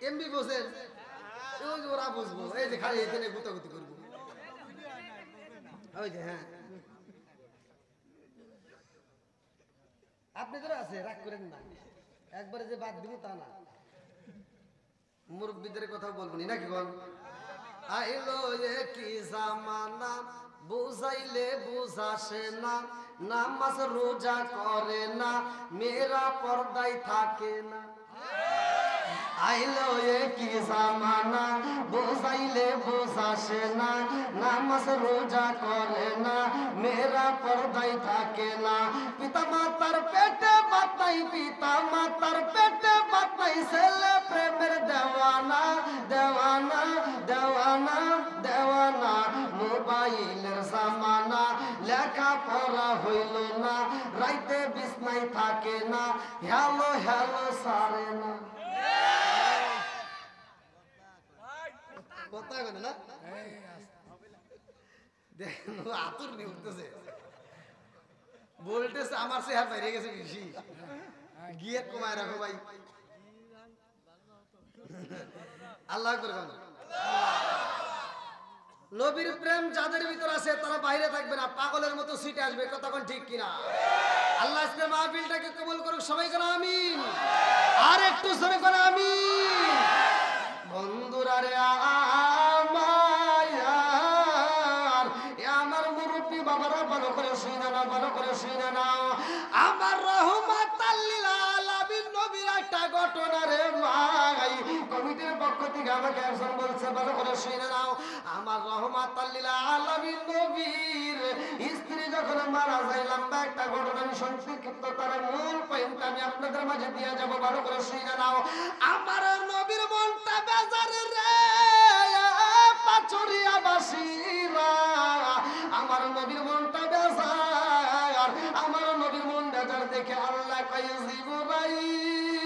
এমবি বুঝেন, ওই যে ওরা বুঝবো। এই যে খালি এখানে গুতাগুতি করবো, ওই যে হ্যাঁ আপনাদের আছে, রাগ করেন না। একবারে যে বাদ দিব তা না, মুরব্বীদের কথা বলবো নি নাকি বল? আইলো কি জামানা, বুঝাইলে বুঝাসে না, নামাজ রোজা করে না, মেয়েরা পর্দায় থাকে না। আইলো কি জামানা, বুঝাইলে বুঝাসে না, নামাজ রোজা করে না, মেয়েরা পর্দায় থাকে না। পিতা মাতার পেটে বাতাই, পিতা মাতার পেটে বাতাই, ছেলে প্রেমের দেওয়ানা, দেওয়ানা, দেওয়ানা, দেওয়ানা। মোবাইলের জামানা, লেখা পড়া হইল না, রাইতে বিছনায় থাকে না, হ্যালো হ্যালো সারে না। কথা বলে না, দেখেন আতুর নিয়ে উঠতেছে, বলতেছে আমার চেহারা বাইরে গেছে বেশি, গিয়ে কমায় রাখো ভাই। আল্লাহ করে নবীর প্রেম যাদের ভিতর আছে তারা বাইরে থাকবে না, পাগলের মতো সিটে আসবে। কথা কোন ঠিক কিনা? আল্লাহ আজকে মাহফিলটাকে কবুল করুক, সবাই করে আমিন। আর একটু সরে করে আমিন। বন্ধুরা রে আমার মুরব্বী বাবারা ভালো করে শুনে না, ভালো করে শুনে না। আমার রহমাতাল লিল আলামিন নবীর একটা ঘটনা রে ভাই, কমিটির পক্ষ থেকে আমাকে একজন বলছে ভালো করে শুনে নাও। আমার রহমাতাল লিল আলামিন নবীর স্ত্রী যখন মারা যায়, লম্বা একটা ঘটনা, আমি সংক্ষিপ্ত তার মূল পয়েন্ট আমি আপনাদের মাঝে দিয়ে যাব, ভালো করে শুনে নাও। আমার নবীর মনটা বেজার রে পাচুরিয়া বাসীরা, আমার নবীর মনটা বেজার, আমার নবীর মন বেজার দেখে আল্লাহ কয় জিবরাইল,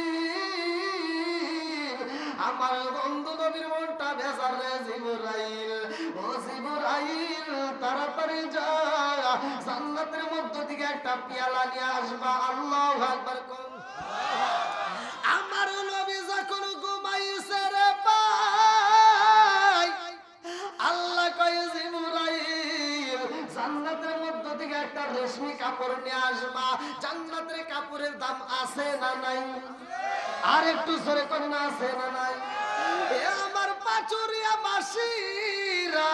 আমার বন্ধু নবীর মনটা বেজার রে জিবরাইল, ও জিবরাইল তাড়াতাড়ি যা, জান্নাতের মধ্য থেকে একটা পেয়ালা নিয়ে আসবা। আল্লাহু আকবার কোন। আমার নবী যখন ঘুমাইছে রে ভাই, আল্লাহ কয় জিবরাইল জান্নাতের মধ্য থেকে একটা রেশমি কাপড় কাপড় নিয়ে আসবা। জান্নাতের কাপড়ের দাম আছে না নাই? আর একটু জোরে করে না, আছে না নাই? এ আমার পাচুরিয়া বাসীরা,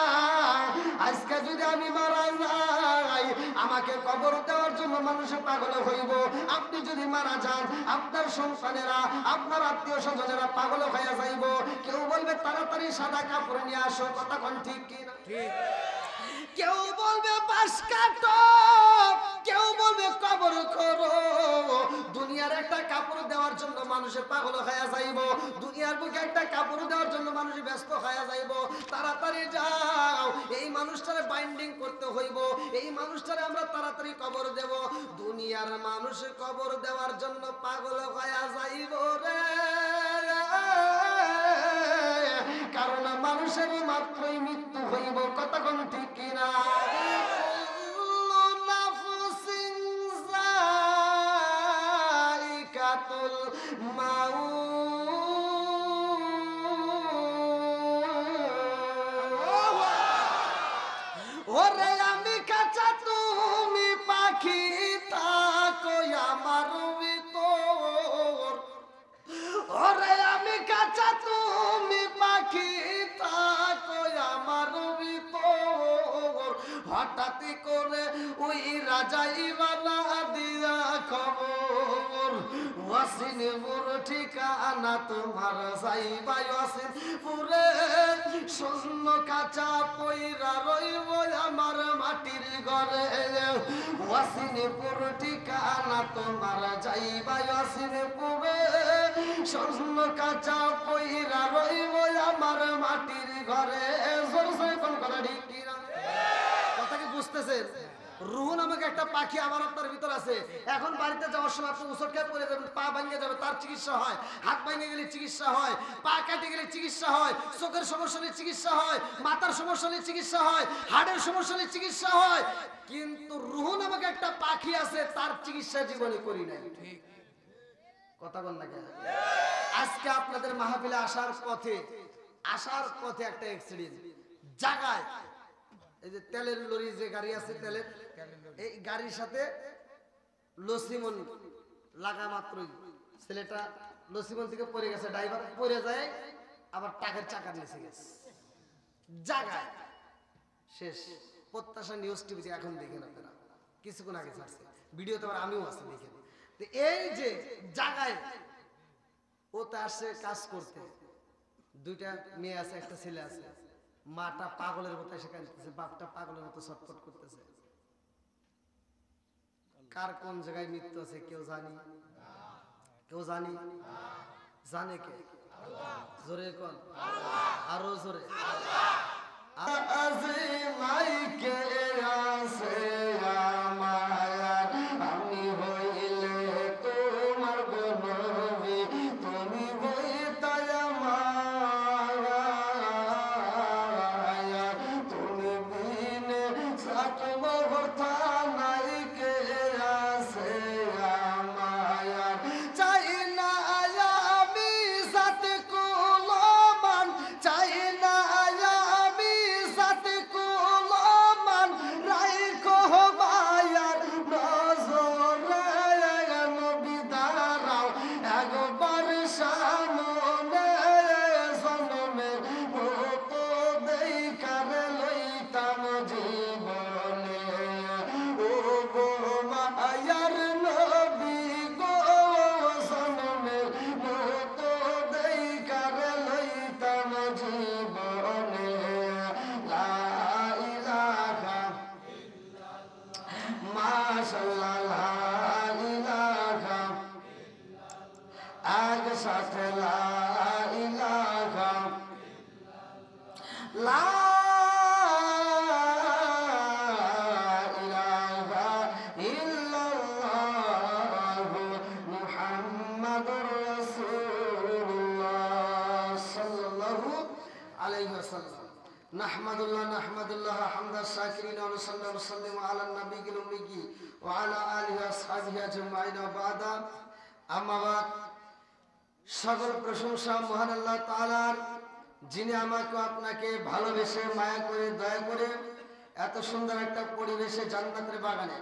আজকে যদি আমি মারা যাই, আমাকে কবর দেওয়ার জন্য মানুষে পাগল হইব। আপনি যদি মারা যান, আপনার সন্তানেরা, আপনার আত্মীয় স্বজনেরা পাগল হয়ে যাইব। কেউ বলবে তাড়াতাড়ি সাদা কাপড় নিয়ে আসো, কথা কোন ঠিক কিনা? কেউ বলবে বাঁশ কাটো, কেউ বলবে কবর করো। দুনিয়ার একটা কাপড় দেওয়ার জন্য মানুষের পাগল হয়ে যাইব। দুনিয়ার বুকে একটা কাপড় দেওয়ার জন্য মানুষ ব্যস্ত হয়ে যাইব। তাড়াতাড়ি যাও, এই মানুষটারে বাইন্ডিং করতে হইব, এই মানুষটারে আমরা তাড়াতাড়ি কবর দেব। দুনিয়ার মানুষ কবর দেওয়ার জন্য পাগল হয়ে যাইব রে, কারণ মানুষের মাত্রই মৃত্যু হইব, কথা কোন ঠিক কিনা? ওরে আমি কাঁচা তুমি পাখি, থাকো আমার ভিতর। ওরে আমি কাঁচা তুমি পাখি, থাকো আমার ভিতর। হঠাৎ করে ওই রাজাই বানা দিয়া খবর, ওয়াসিনপুর ঠিকানা তোমার যাইবা ওয়াসিনপুরে। শূন্য কাঁচা পইরা রইব আমার মাটির ঘরে, ওয়াসিনপুর ঠিকানা তোমার যাইবা ওয়াসিনপুরে। শূন্য কাঁচা পইরা রইব আমার মাটির ঘরে। জোর জোরে কোন কথা ঠিক কিনা? কথা কি বুঝতেছেন? রুহ নামক একটা পাখি আমার আপনার ভিতর আছে। এখন বাড়িতে যাওয়ার সময় আপনি উচট খেয়ে পড়ে যাবেন, পা ভাঙে যাবে, তার চিকিৎসা হয়। হাত ভাঙে গেলে চিকিৎসা হয়, পা কাটে গেলে চিকিৎসা হয়, চোখের সমস্যা হলে চিকিৎসা হয়, মাথার সমস্যা হলে চিকিৎসা হয়, হাড়ের সমস্যা হলে চিকিৎসা হয়। কিন্তু রুহ নামক একটা পাখি আছে, তার চিকিৎসা জীবনে করি নাই। কথা বল না কেন? আজকে আপনাদের মাহফিলে আসার পথে একটা অ্যাক্সিডেন্ট জায়গায়, এই যে তেলের লরি, যে গাড়ি আছে তেলের, এই গাড়ির সাথে লসিমন লাগা মাত্রই ছেলেটা লসিমন থেকে পড়ে গেছে, ড্রাইভার পড়ে যায়, আবার টাকার চাকা নিচে গেছে জায়গায়, শেষ। প্রত্যাশা নিউজ টিভিতে এখন দেখেন আপনারা, কিছুক্ষণ আগে ছাড়ছে ভিডিওতে, আবার আমিও আছি দেখেন। তো এই যে জায়গায় ও তো আসছে কাজ করতে, দুইটা মেয়ে আছে, একটা ছেলে আছে। মাটা পাগলের মতো এসে কাঁদতেছে, বাপটা পাগলের মতো ছটফট করতেছে। কার কোন জায়গায় মৃত্যু আছে কেউ জানি? কেউ জানি? জানে কে? জোরে কোন, আরো জোরে। আমি হইলে তোমার গনবি, তুমি হইতা আমার, তুমি বিনে সাতব কথা নাই কে আছে আমার। চাই না আমি সাথে কুলমান, চাই না আমি সাথে কুলমান, রাইখো মায়ার নজরে নবী দাঁড়াও একবার সামনে। জনমে মতো দেখারে লইতাম জীবনে, ও গো মায়ার নবী গো, জনমে মতো দেখারে লইতাম জীবনে। লা ইলাহা মাশাআল্লাহ, লা ইলাহা আগ সাথে, লা ইলাহা, লা ইলাহা ইল্লাল্লাহু মুহাম্মাদুর রাসূলুল্লাহ সাল্লাল্লাহু আলাইহি ওয়াসাল্লাম। নাহমাদুল্লাহ হামদা শাকিরিন ওয়া নুসাল্লি ওয়া নুসাল্লিমু আলা নবিয়িল উম্মি ওয়া আলা আলিহি ওয়া আসহাবিহি আজমাইন ওয়া বাদা। আম্মা বাদ। সকল প্রশংসা মহান আল্লাহ তাআলার, যিনি আমাকে আপনাকে ভালোবেসে মায়া করে দয়া করে এত সুন্দর একটা পরিবেশে জান্নাতের বাগানে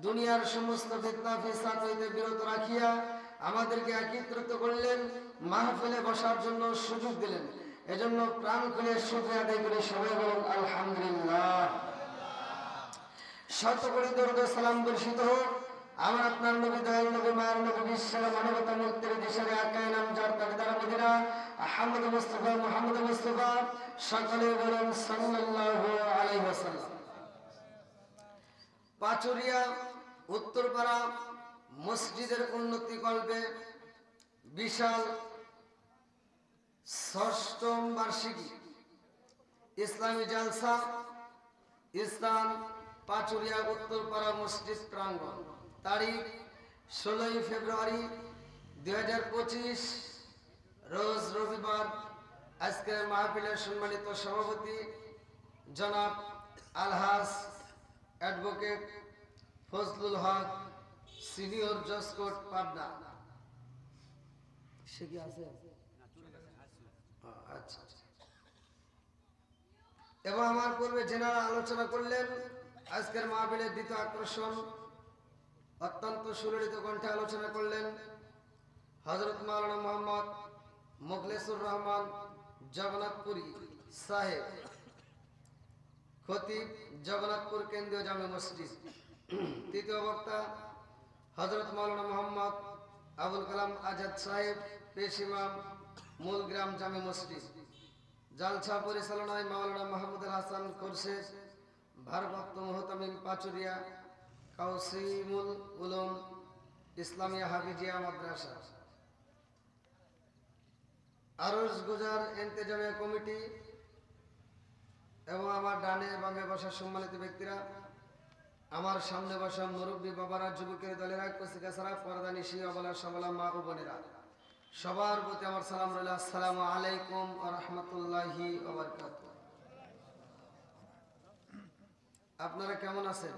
দুনিয়ার সমস্ত ফিতনা ফিসাদ হইতে বিরত রাখিয়া আমাদেরকে একত্রিত করলেন, মাহফিলে বসার জন্য সুযোগ দিলেন। এজন্য প্রাণ খুলে শুকরিয়া আদায় করে সবাই বলুন আলহামদুলিল্লাহ। শত কোটি দরুদ ও সালাম বর্ষিত হোক আমার আপনার নবী, দয়াল নবী, মায়ের নবী, বিশ্বের মানবতা মুক্তির দিশারি আকায়ে নামজার তাকদার মদিনা আহমদ মুস্তাফা সকলে বলুন সাল্লাল্লাহু আলাইহি ওয়াসাল্লাম। পাচুরিয়া উত্তরপাড়া মসজিদের উন্নতি কল্পে বিশাল ষষ্ঠম বার্ষিকী ইসলামী জালসা, স্থান পাচুরিয়া উত্তরপাড়া মসজিদ প্রাঙ্গণ, তারিখ 16 ফেব্রুয়ারি 2025 রোজ রবিবার। আজকের মাহফিলের সম্মানিত সভাপতি জনাব আলহাজ অ্যাডভোকেট ফজলুল হক, সিনিয়র জজ কোর্ট পাবনা। সে কি আছে? আচ্ছা। এবং আমার পূর্বে যেনারা আলোচনা করলেন, আজকের মাহফিলের দ্বিতীয় আকর্ষণ অত্যন্ত সুললিত কণ্ঠে আলোচনা করলেন হযরত মাওলানা মোহাম্মদ মোখলেসুর রহমান জগন্নাথপুরী সাহেব, খতিব জগন্নাথপুর কেন্দ্রীয় জামে মসজিদ। তৃতীয় বক্তা হযরত মাওলানা মোহাম্মদ আবুল কালাম আজাদ সাহেব, পেশ ইমাম, মূলগ্রাম জামে মসজিদ। জালসা পরিচালনায় মাওলানা মাহমুদুল হাসান খোরশেদ, ভারপ্রাপ্ত মুহতামিম, পাচুরিয়া কাউসিমুল উলুম ইসলামিয়া হাফিজিয়া মাদ্রাসা। আরজ গুজার ইন্তেজামিয়া কমিটি এবং আমার ডানে বামে বসা সম্মানিত ব্যক্তিরা, আমার সামনে বসা মুরব্বী বাবারা, যুবকের দলেরা, কচিকাছাড়া, পর্দা নিশি, অবলা সবলা মা ও বোনেরা, সবার প্রতি আমার সালাম রইল। আসসালামু আলাইকুম ওয়া রাহমাতুল্লাহি ওয়া বারাকাতুহু। আপনারা কেমন আছেন?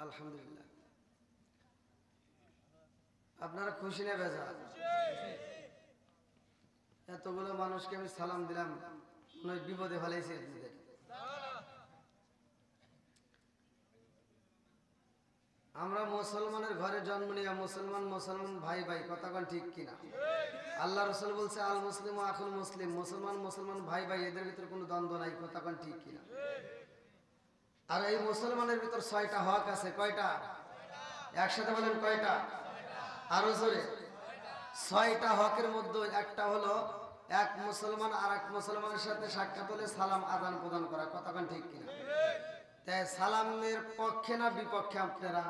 আলহামদুলিল্লাহ। আপনারা খুশি না বেজার? এতগুলো মানুষকে আমি সালাম দিলাম, মনে হয় বিপদে ফেলাইছি। আমরা মুসলমানের ঘরে জন্ম নিয়ে মুসলমান ভাই ভাই, কথা কোন ঠিক কিনা? আল্লাহ রাসূল বলছে আল মুসলিম আখুল মুসলিম, মুসলমান ভাই ভাই, এদের ভিতর কোনো দ্বন্দ্ব নাই, কথা কোন ঠিক কিনা? আর এই মুসলমানের ভিতর 6টা হক আছে। কয়টা? একসাথে বলেন কয়টা? আরো জোরে। 6টা হকের মধ্যে একটা হলো এক মুসলমান আর এক মুসলমানের সাথে সাক্ষাৎ হলে সালাম আদান প্রদান করা, কথা কোন ঠিক কিনা? তাই সালামের পক্ষে না বিপক্ষে আপনারা?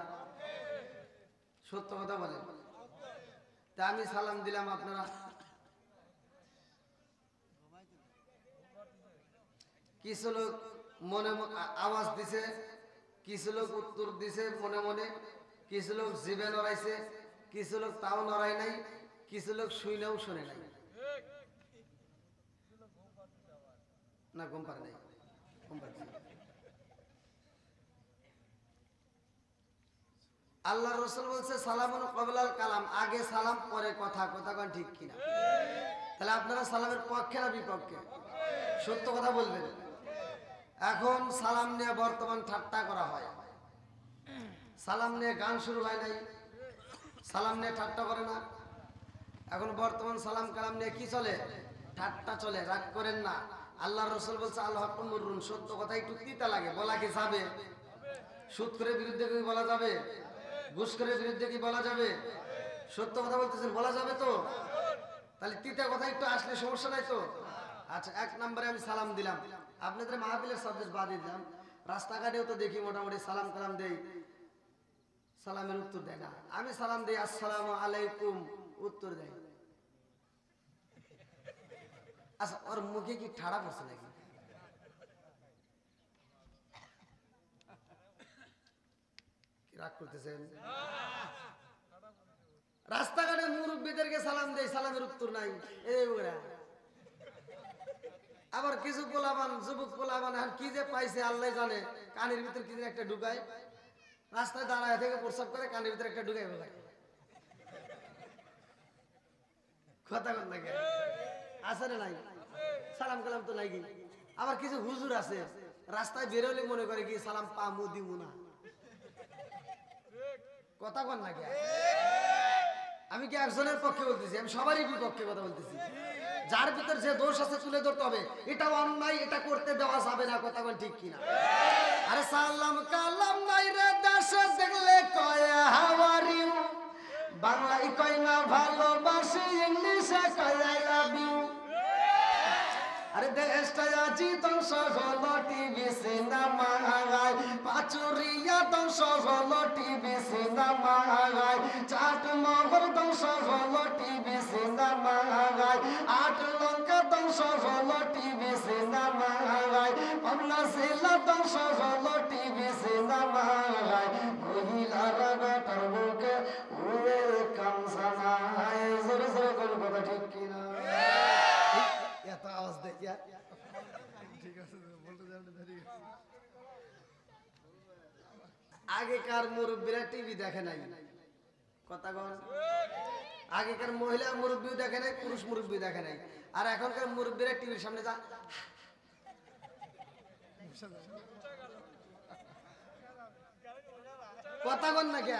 সত্য কথা বলেন। তা আমি সালাম দিলাম, আপনারা কিছু লোক মনে আওয়াজ দিছে, কিছু লোক উত্তর দিছে মনে মনে, কিছু লোক জিভে নড়াইছে, কিছু লোক তাও নড়াই নাই, কিছু লোক শুইলেও শোনে নাই। না ঘুম পারে নাই, ঘুম পাচ্ছে। আল্লাহ রাসূল বলছে সালামুন ক্বাবলাল কালাম, আগে সালাম পরে কথা, কথা কোন ঠিক কিনা? তাহলে আপনারা সালামের পক্ষে না বিপক্ষে? সত্য কথা বলবেন। এখন সালাম নিয়ে বর্তমান ঠাট্টা করা হয়, সালাম নিয়ে গান শুরু হয় নাই, সালাম নিয়ে ঠাট্টা করে না। এখন বর্তমান সালাম কালাম নিয়ে কি চলে? ঠাট্টা চলে। রাগ করেন না। আল্লাহ রাসূল বলছে আল হক মুররুন, সত্য কথা একটু তিতা লাগে, বলা কি যাবে? সুদখোরের বিরুদ্ধে কি বলা যাবে? ঘুষখোরের বিরুদ্ধে কি বলা যাবে? সত্য কথা বলতেছেন, বলা যাবে তো? তাহলে তিতা কথা একটু আসলে সমস্যা নাই তো? আচ্ছা, 1 নম্বরে আমি সালাম দিলাম, আপনাদের মাহফিলের সাবজেক্ট বাদ দিলাম। রাস্তাঘাটেও তো দেখি মোটামুটি সালাম কালাম দেই, সালামের উত্তর দেয় না। আমি সালাম দেই আসসালামু আলাইকুম, উত্তর দেয়। আচ্ছা, ওর মুখে কি ঠাড়া পড়ছে নাকি? রাগ করতেছেন? রাস্তাঘাটে মুরব্বীদেরকে সালাম দেই, সালামের উত্তর নাই। এই ওরা আবার কিছু পোলাবান, যুবক পোলাবান কি যে পাইছে আল্লাহ জানে, কানের ভিতর কি একটা ঢুকায়, রাস্তায় দাঁড়ায় থেকে প্রস্রাব করে, কানের ভিতরে একটা ঢুকাই বলে। কথা কন নাকি? আছে না নাই? সালাম কালাম তো নাই। আবার কিছু হুজুর আছে রাস্তায় বেরোলে মনে করে কি সালাম পামু দিমু না, কথা কন না কে? আমি কি একজনের পক্ষে বলতেছি? আমি সবারই বিপক্ষে কথা বলতেছি। যার ভিতর যে দোষ আছে তুলে ধরতে হবে, এটা অন্যায়, এটা করতে দেওয়া যাবে না, কথা বল ঠিক কিনা? আরে সালাম কালাম নাই রে দেশে দেখলে কয় হাউ আর ইউ, বাংলায় কয় না ভালোবাসি, ইংলিশে কয় আই লাভ ইউ। আরে দেশটা আজি ধ্বংস হলো টিভি সিনেমায়, পাচুরিয়া ধ্বংস হলো টিভি সিনেমায়, চাটমোহর ধ্বংস হলো টিভি সিনেমায়, আট লঙ্কা ধ্বংস হলো টিভি সিনেমায়, পাবনা জেলা ধ্বংস হলো টিভি সিনেমায়, মহিলারা বেটার বুকে উড়ে কামসানায়। জোরে জোরে কোন কথা ঠিক কিনা? এত আওয়াজ দেখিয়া ঠিক আছে বলতে যাবেন ঠিক আছে। আগেকার মুরব্বীরা টিভি দেখে নাই, কথা কন। আগেকার মহিলা মুরব্বীও দেখে নাই, পুরুষ মুরব্বী দেখে নাই, আর এখনকার মুরব্বীরা টিভির সামনে যা কথা কন না কে?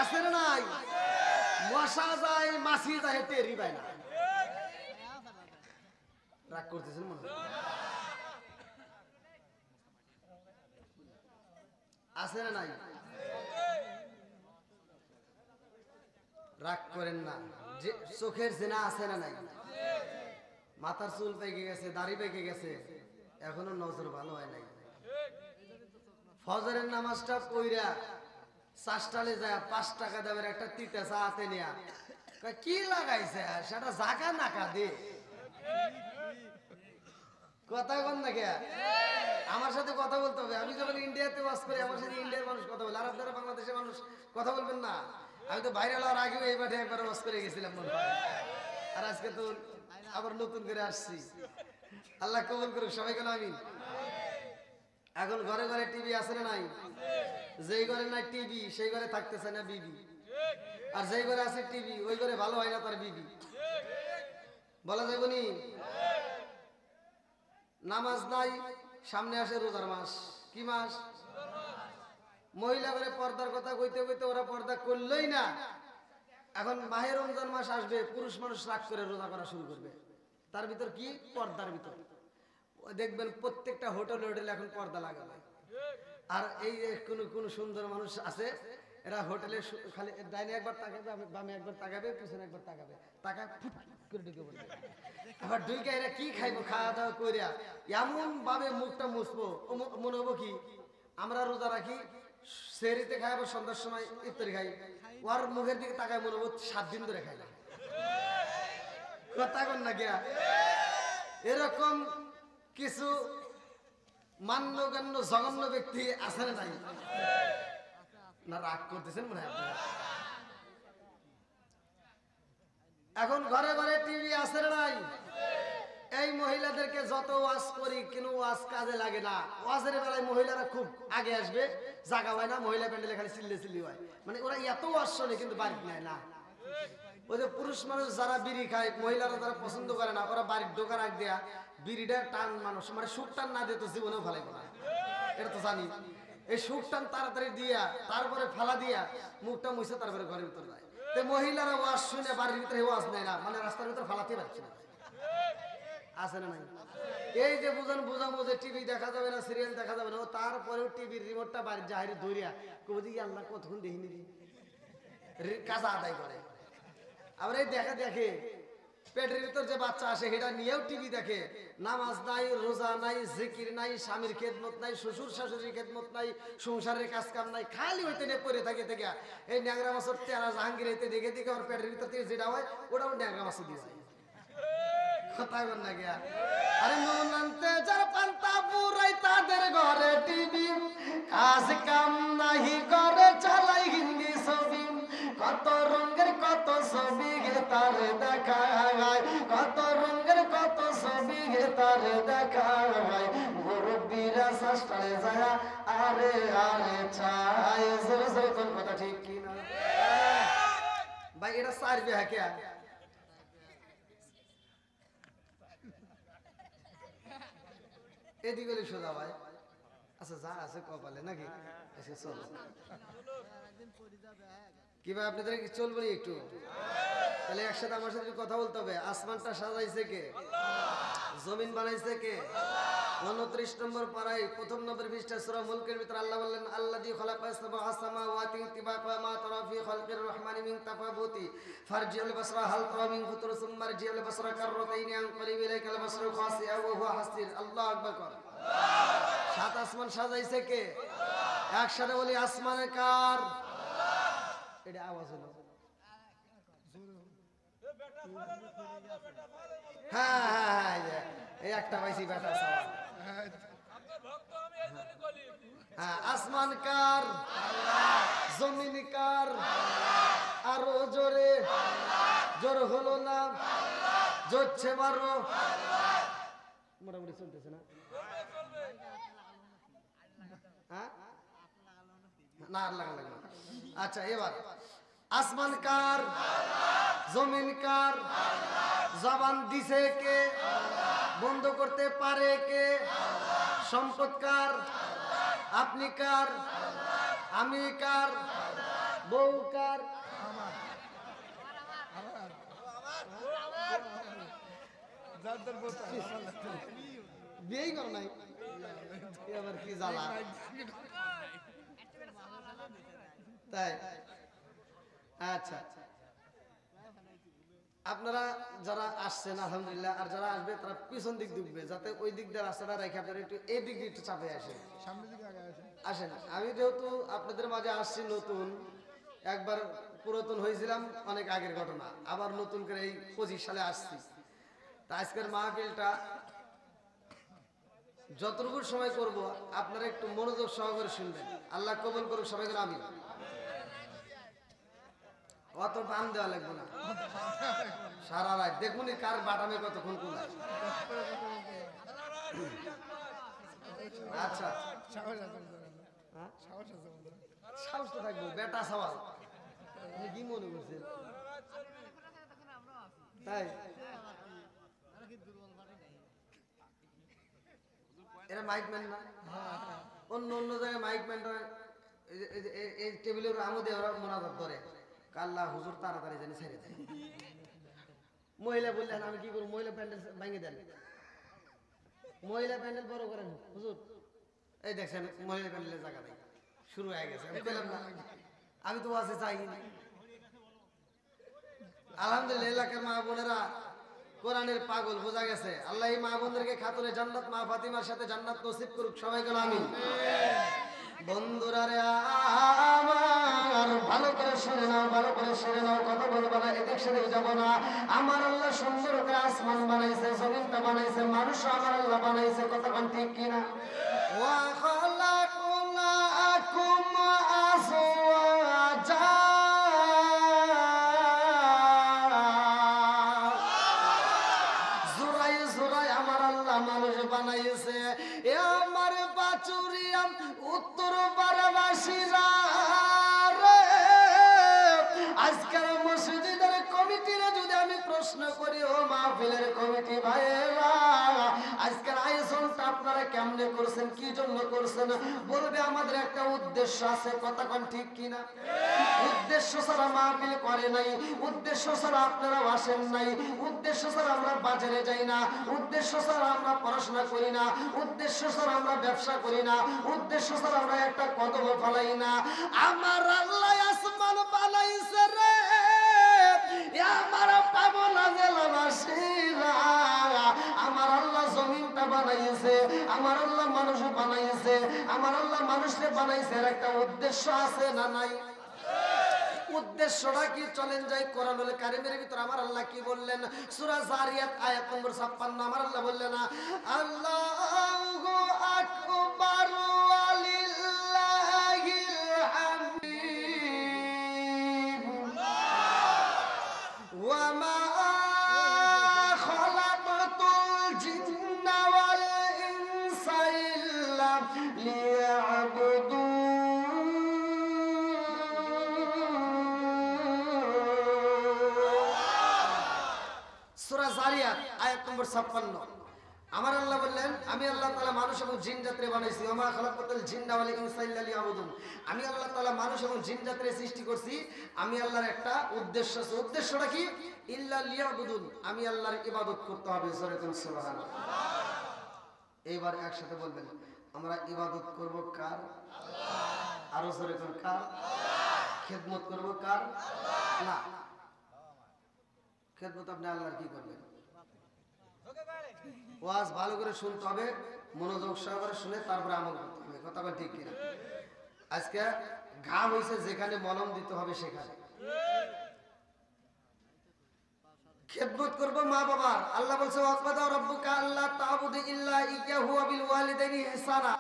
আছে না নাই? মশা যায় মাছি যায় টেরি পায় না। রাগ করতেছেন মনে হয়? আছে না নাই? রাগ করেন না, যে চোখের জেনা আছে না নাই? মাথার চুল পেকে গেছে, দাড়ি পেকে গেছে, এখনো নজর ভালো হয় নাই। ফজরের নামাজটা পইরা চাষটালে যায় 5 টাকা দেবের একটা তিতা চা হাতে নেয়া, কি লাগাইছে সেটা জাগা নাকা দে, কথা কন না কে? আমার সাথে কথা বলতে হবে। আমি যখন ইন্ডিয়াতে বাস করি আমার সাথে ইন্ডিয়ার মানুষ কথা বলে, আর আপনারা বাংলাদেশের মানুষ কথা বলবেন না? আমি তো বাইরে হওয়ার আগেও এই মাঠে একবার বাস করে গেছিলাম মনে হয়, আর আজকে তো আবার নতুন করে আসছি। আল্লাহ কবুল করুক সবাইকে, আমিন। এখন ঘরে ঘরে টিভি আছে না নাই? যেই ঘরে নাই টিভি সেই ঘরে থাকতেছে না বিবি, আর যেই ঘরে আছে টিভি ওই ঘরে ভালো হয় না তার বিবি, বলা যাবে নি? নামাজ নাই, সামনে আসে রোজার মাস। কি মাস? মহিলা ঘরে পর্দার কথা কইতে কইতে ওরা পর্দা করলেই না। এখন মাহে রমজান মাস আসবে, পুরুষ মানুষ রাগ করে রোজা করা শুরু করবে। তার ভিতর কি? পর্দার ভিতর। দেখবেন প্রত্যেকটা হোটেলে হোটেলে এখন পর্দা লাগাবে। আর এই কোন কোন সুন্দর মানুষ আছে, এরা হোটেলে খালি ডাইনে একবার তাকাবে, বামে একবার তাকাবে, পিছনে একবার তাকাবে, তাকায় ফুট করে ঢুকে পড়বে। আবার ঢুকে এরা কি খাইবো, খাওয়া দাওয়া করিয়া এমন ভাবে মুখটা মুছবো, মনে হবো কি আমরা রোজা রাখি, সেহরিতে খাই, আবার সন্ধ্যার সময় ইফতারি খাই, ওর মুখের দিকে তাকায় মনে হবো 7 দিন ধরে খাই না, কথা কন না গিয়া? এরকম কিছু মান্যগণ্য জঘন্য ব্যক্তি আছে না নাই? না রাগ করতেছেন মনে হয় আপনারা? এখন ঘরে ঘরে টিভি আছে না নাই? এই মহিলাদেরকে যত ওয়াজ করি কেন ওয়াজ কাজে লাগে না। ওয়াজের বেলায় মহিলারা খুব আগে আসবে, জায়গা হয় না, মহিলা প্যান্ডেলে খালি চিল্লে চিল্লি হয়, মানে ওরা এত ওয়াজ শোনে কিন্তু বাড়ি নেয় না। ওই যে পুরুষ মানুষ যারা বিড়ি খায়, মহিলারা যারা পছন্দ করে না, ওরা বাড়ির ঢোকার আগ দেয়া বিড়িটা টান, মানুষ মানে সুখ টান না দিয়ে তো জীবনেও ফেলাই না, এটা তো জানি। এই সুখ টান তাড়াতাড়ি দিয়া তারপরে ফালা দিয়া মুখটা মুছে তারপরে ঘরের ভিতরে যায়। তো মহিলারা ওয়াজ শুনে বাড়ির ভিতরে ওয়াজ নেয় না, মানে রাস্তার ভিতরে ফালাতে পারছে না, আছে না নাই? এই যে বুঝান বুঝাবো যে টিভি দেখা যাবে না, সিরিয়াল দেখা যাবে না, ও তারপরেও টিভির রিমোটটা বাড়ির জাহিরে ধরিয়া কবি আল্লাহ কতক্ষণ দেখিনি দি কাজা আদায় করে। আবার এই দেখা দেখে পেটের ভিতর যে বাচ্চা আসে সেটা নিয়েও টিভি দেখে। নামাজ নাই, রোজা নাই, জিকির নাই, স্বামীর খেদমত নাই, শ্বশুর শাশুড়ির খেদমত নাই, সংসারের কাজ কাম নাই, খালি হইতে নিয়ে পড়ে থাকে থেকে এই ন্যাংরা মাছের তেরা জাহাঙ্গীর হইতে দেখে দেখে ওর পেটের ভিতর থেকে যেটা হয় ওটাও ন্যাংরা মাছ দিয়ে যায়, কথা বল না গিয়া? আরে মনান্তে যার পান্তা পুরাই তাদের ঘরে টিভি, কাজ কাম নাহি করে চালাই হিন্দি ছবি, কত রঙের কত ছবি গে তারে দেখায়, কত রঙের কত ছবি গে তারে দেখায়, মুরব্বীরা শাস্ত্রে যায় আরে আরে চাই। জোরে জোরে কোন কথা ঠিক কিনা ভাই? এটা সারবে হ্যাঁ কে? এদিকে হলে সোজা ভাই। আচ্ছা যা আছে কপালে নাকি? আচ্ছা চলো কি ভাই আপনাদের কি চলবে না একটু? তাহলে একসাথে আমার সাথে কথা বলতে হবে। আসমানটা সাজাইছে কে? জমিন বানাইছে কে? 29 নম্বর পারায় প্রথম নম্বর পৃষ্ঠা সূরা মুলকের ভিতরে আল্লাহ বললেন আল্লাযী খালাকাস সাবআ সামাওয়াতি তিবাকা মা তারা ফি খালকির রহমানি মিন তাফাবুতি ফারজিউল বাসরা হাল তারা মিন ফুতুর সুম্মা রজিউল বাসরা কাররাতাইনি আন করিব ইলাইকাল বাসরু খাসিয়া ওয়া হুয়া হাসির। আল্লাহু আকবার। সাত আসমান সাজাইছে কে? একসাথে বলি আসমানের কার? এটা আওয়াজ হলো। হ্যাঁ হ্যাঁ হ্যাঁ এই একটা পাইছি বেটা সওয়াল। হ্যাঁ আসমান কার? জমিন কার? আরো জোরে, জোর হলো না, জোরছে বারো, মোটামুটি চলতেছে না? হ্যাঁ না লাগা। আচ্ছা এবার আসমান কার? জমিন কার? জবান দিছে কে? বন্ধ করতে পারে কে? সম্পদ কার? আপনি কার? আমি কার? বউ কার? বিয়েই কর নাই এবার কি জ্বালা তাই। আচ্ছা আপনারা যারা আসছেন আলহামদুলিল্লাহ, আর যারা আসবে তারা পিছন দিক দেখবে, যাতে ওই দিক দিয়ে রাস্তাটা রেখে আপনারা একটু এই দিক দিয়ে একটু চাপে আসেন, আসেন। আমি যেহেতু আপনাদের মাঝে আসছি নতুন, একবার পুরাতন হয়েছিলাম অনেক আগের ঘটনা, আবার নতুন করে এই 25 সালে আসছি। তা আজকের মাহফিলটা যতটুকু সময় করব আপনারা একটু মনোযোগ সহকারে শুনবেন। আল্লাহ কবুল করুক সবাইকে আমিন। অত দাম দেওয়া লাগবে না, সারা রাত দেখুন কার বাটামে কতক্ষণ কোলায়। আচ্ছা সাহস তো থাকবো, বেটা সওয়াল কি মনে করছেন? তাই এরা মাইক ম্যান না? অন্য অন্য জায়গায় মাইক ম্যানরা এই টেবিলের আমোদে ওরা মোনাজাত ধরে, আল্লাহ হুজুর তাড়াতাড়ি জানি ছেড়ে দেয়। মহিলা বললেন আমি কি করবো? মহিলা প্যান্ডেল ভেঙে দেন, মহিলা প্যান্ডেল বড় করেন হুজুর। এই দেখছেন মহিলা প্যান্ডেলের জায়গা নেই, শুরু হয়ে গেছে। আমি বললাম না, আমি তো আছে চাই। আলহামদুলিল্লাহ এলাকার মা বোনেরা কোরআনের পাগল বোঝা গেছে। আল্লাহ এই মা বোনদেরকে খাতুনে জান্নাত মা ফাতিমার সাথে জান্নাত নসিব করুক সবাইকে আমিন। বন্ধুরা রে আমার ভালো করে শুনে নাও, ভালো করে শুনে নাও, কথা বলবো না, এদিক সেদিক যাবো না। আমার আল্লাহ সুন্দর করে আসমান বানাইছে, জমিনটা বানাইছে, মানুষ আমার আল্লাহ বানাইছে, কতক্ষণ ঠিক কিনা? ওয়া খালাকুনাকুম আজওয়াজা, জোরাই জোরাই আমার আল্লাহ মানুষ বানাইছে। এ আমার বাচুরিয়া উত্তর বারাবাসীরা রে, আজকের মসজিদের কমিটির যদি আমি প্রশ্ন করি, ও মাহফিলের কমিটি ভাইরা, আজকের আয়োজনটা আপনারা কেমনে করছেন, কি জন্য করছেন? বলবে আমাদের একটা উদ্দেশ্য আছে, কতক্ষণ ঠিক কিনা? উদ্দেশ্য ছাড়া মাহফিল করে নাই, উদ্দেশ্য ছাড়া আপনারা আসেন নাই, উদ্দেশ্য ছাড়া আমরা বাজারে যাই না, উদ্দেশ্য ছাড়া আমরা পড়াশোনা করি না, উদ্দেশ্য ছাড়া আমরা ব্যবসা করি না, উদ্দেশ্য ছাড়া আমরা একটা কদম ফেলাই না। আমার আল্লাহ আসমান বানাইছে রে, আমার পাবনা জেলাবাসীরা, আমার আল্লাহ জমিনটা বানাইছে, আমার আল্লাহ মানুষ বানাইছে, আমার আল্লাহ মানুষকে বানাইছে, এর একটা উদ্দেশ্য আছে না নাই? উদ্দেশ্যটা কি? চলেন যাই কোরআনুল কারীমের ভিতর আমার আল্লাহ কি বললেন? সূরা জারিয়াত আয়াত নম্বর 56 আমার আল্লাহ বললেন আল্লাহু আকবার ওয়ালিল্লাহিল হামিদ ওয়া মা খালাকতুল জিন্না ওয়াল ইনসা ইল্লা লিয়াবুদুন। সূরা জারিয়াত আয়াত নম্বর 56 আমার আল্লাহ বললেন আমি আল্লাহ তাআলা মানুষ এবং জিন জাতিরে বানাইছি ওমা খালাকাতুল জিন্না ওয়াল ইনসা ইল্লা লিয়াবুদুন। আমি আল্লাহ তাআলা মানুষ এবং জিন জাতিরে সৃষ্টি করছি, আমি আল্লাহর একটা উদ্দেশ্য আছে। উদ্দেশ্যটা কি? ইল্লা লিয়াবুদুন, আমি আল্লাহর ইবাদত করতে হবে। সুবহানাল্লাহ। এইবার একসাথে বলবেন আমরা ইবাদত করব কার? আল্লাহ। আরো জোরে কোন কার? আল্লাহ। খেদমত করব কার? আল্লাহ। না, খেদমত আপনি আল্লাহর কি করবেন? ওয়াজ ভালো করে শুনতে হবে, মনোযোগ সহকারে শুনে তারপরে আমল করতে হবে। কথা বল ঠিক কিনা? আজকে ঘা হয়েছে, যেখানে মলম দিতে হবে সেখানে। খেদমত করব মা বাবার। আল্লাহ বলছে ওয়াকবাদা রাব্বুকা আল্লা তা'বুদু ইল্লা ইয়্যাহু ওয়া বিল ওয়ালিদাইনি ইহসানা।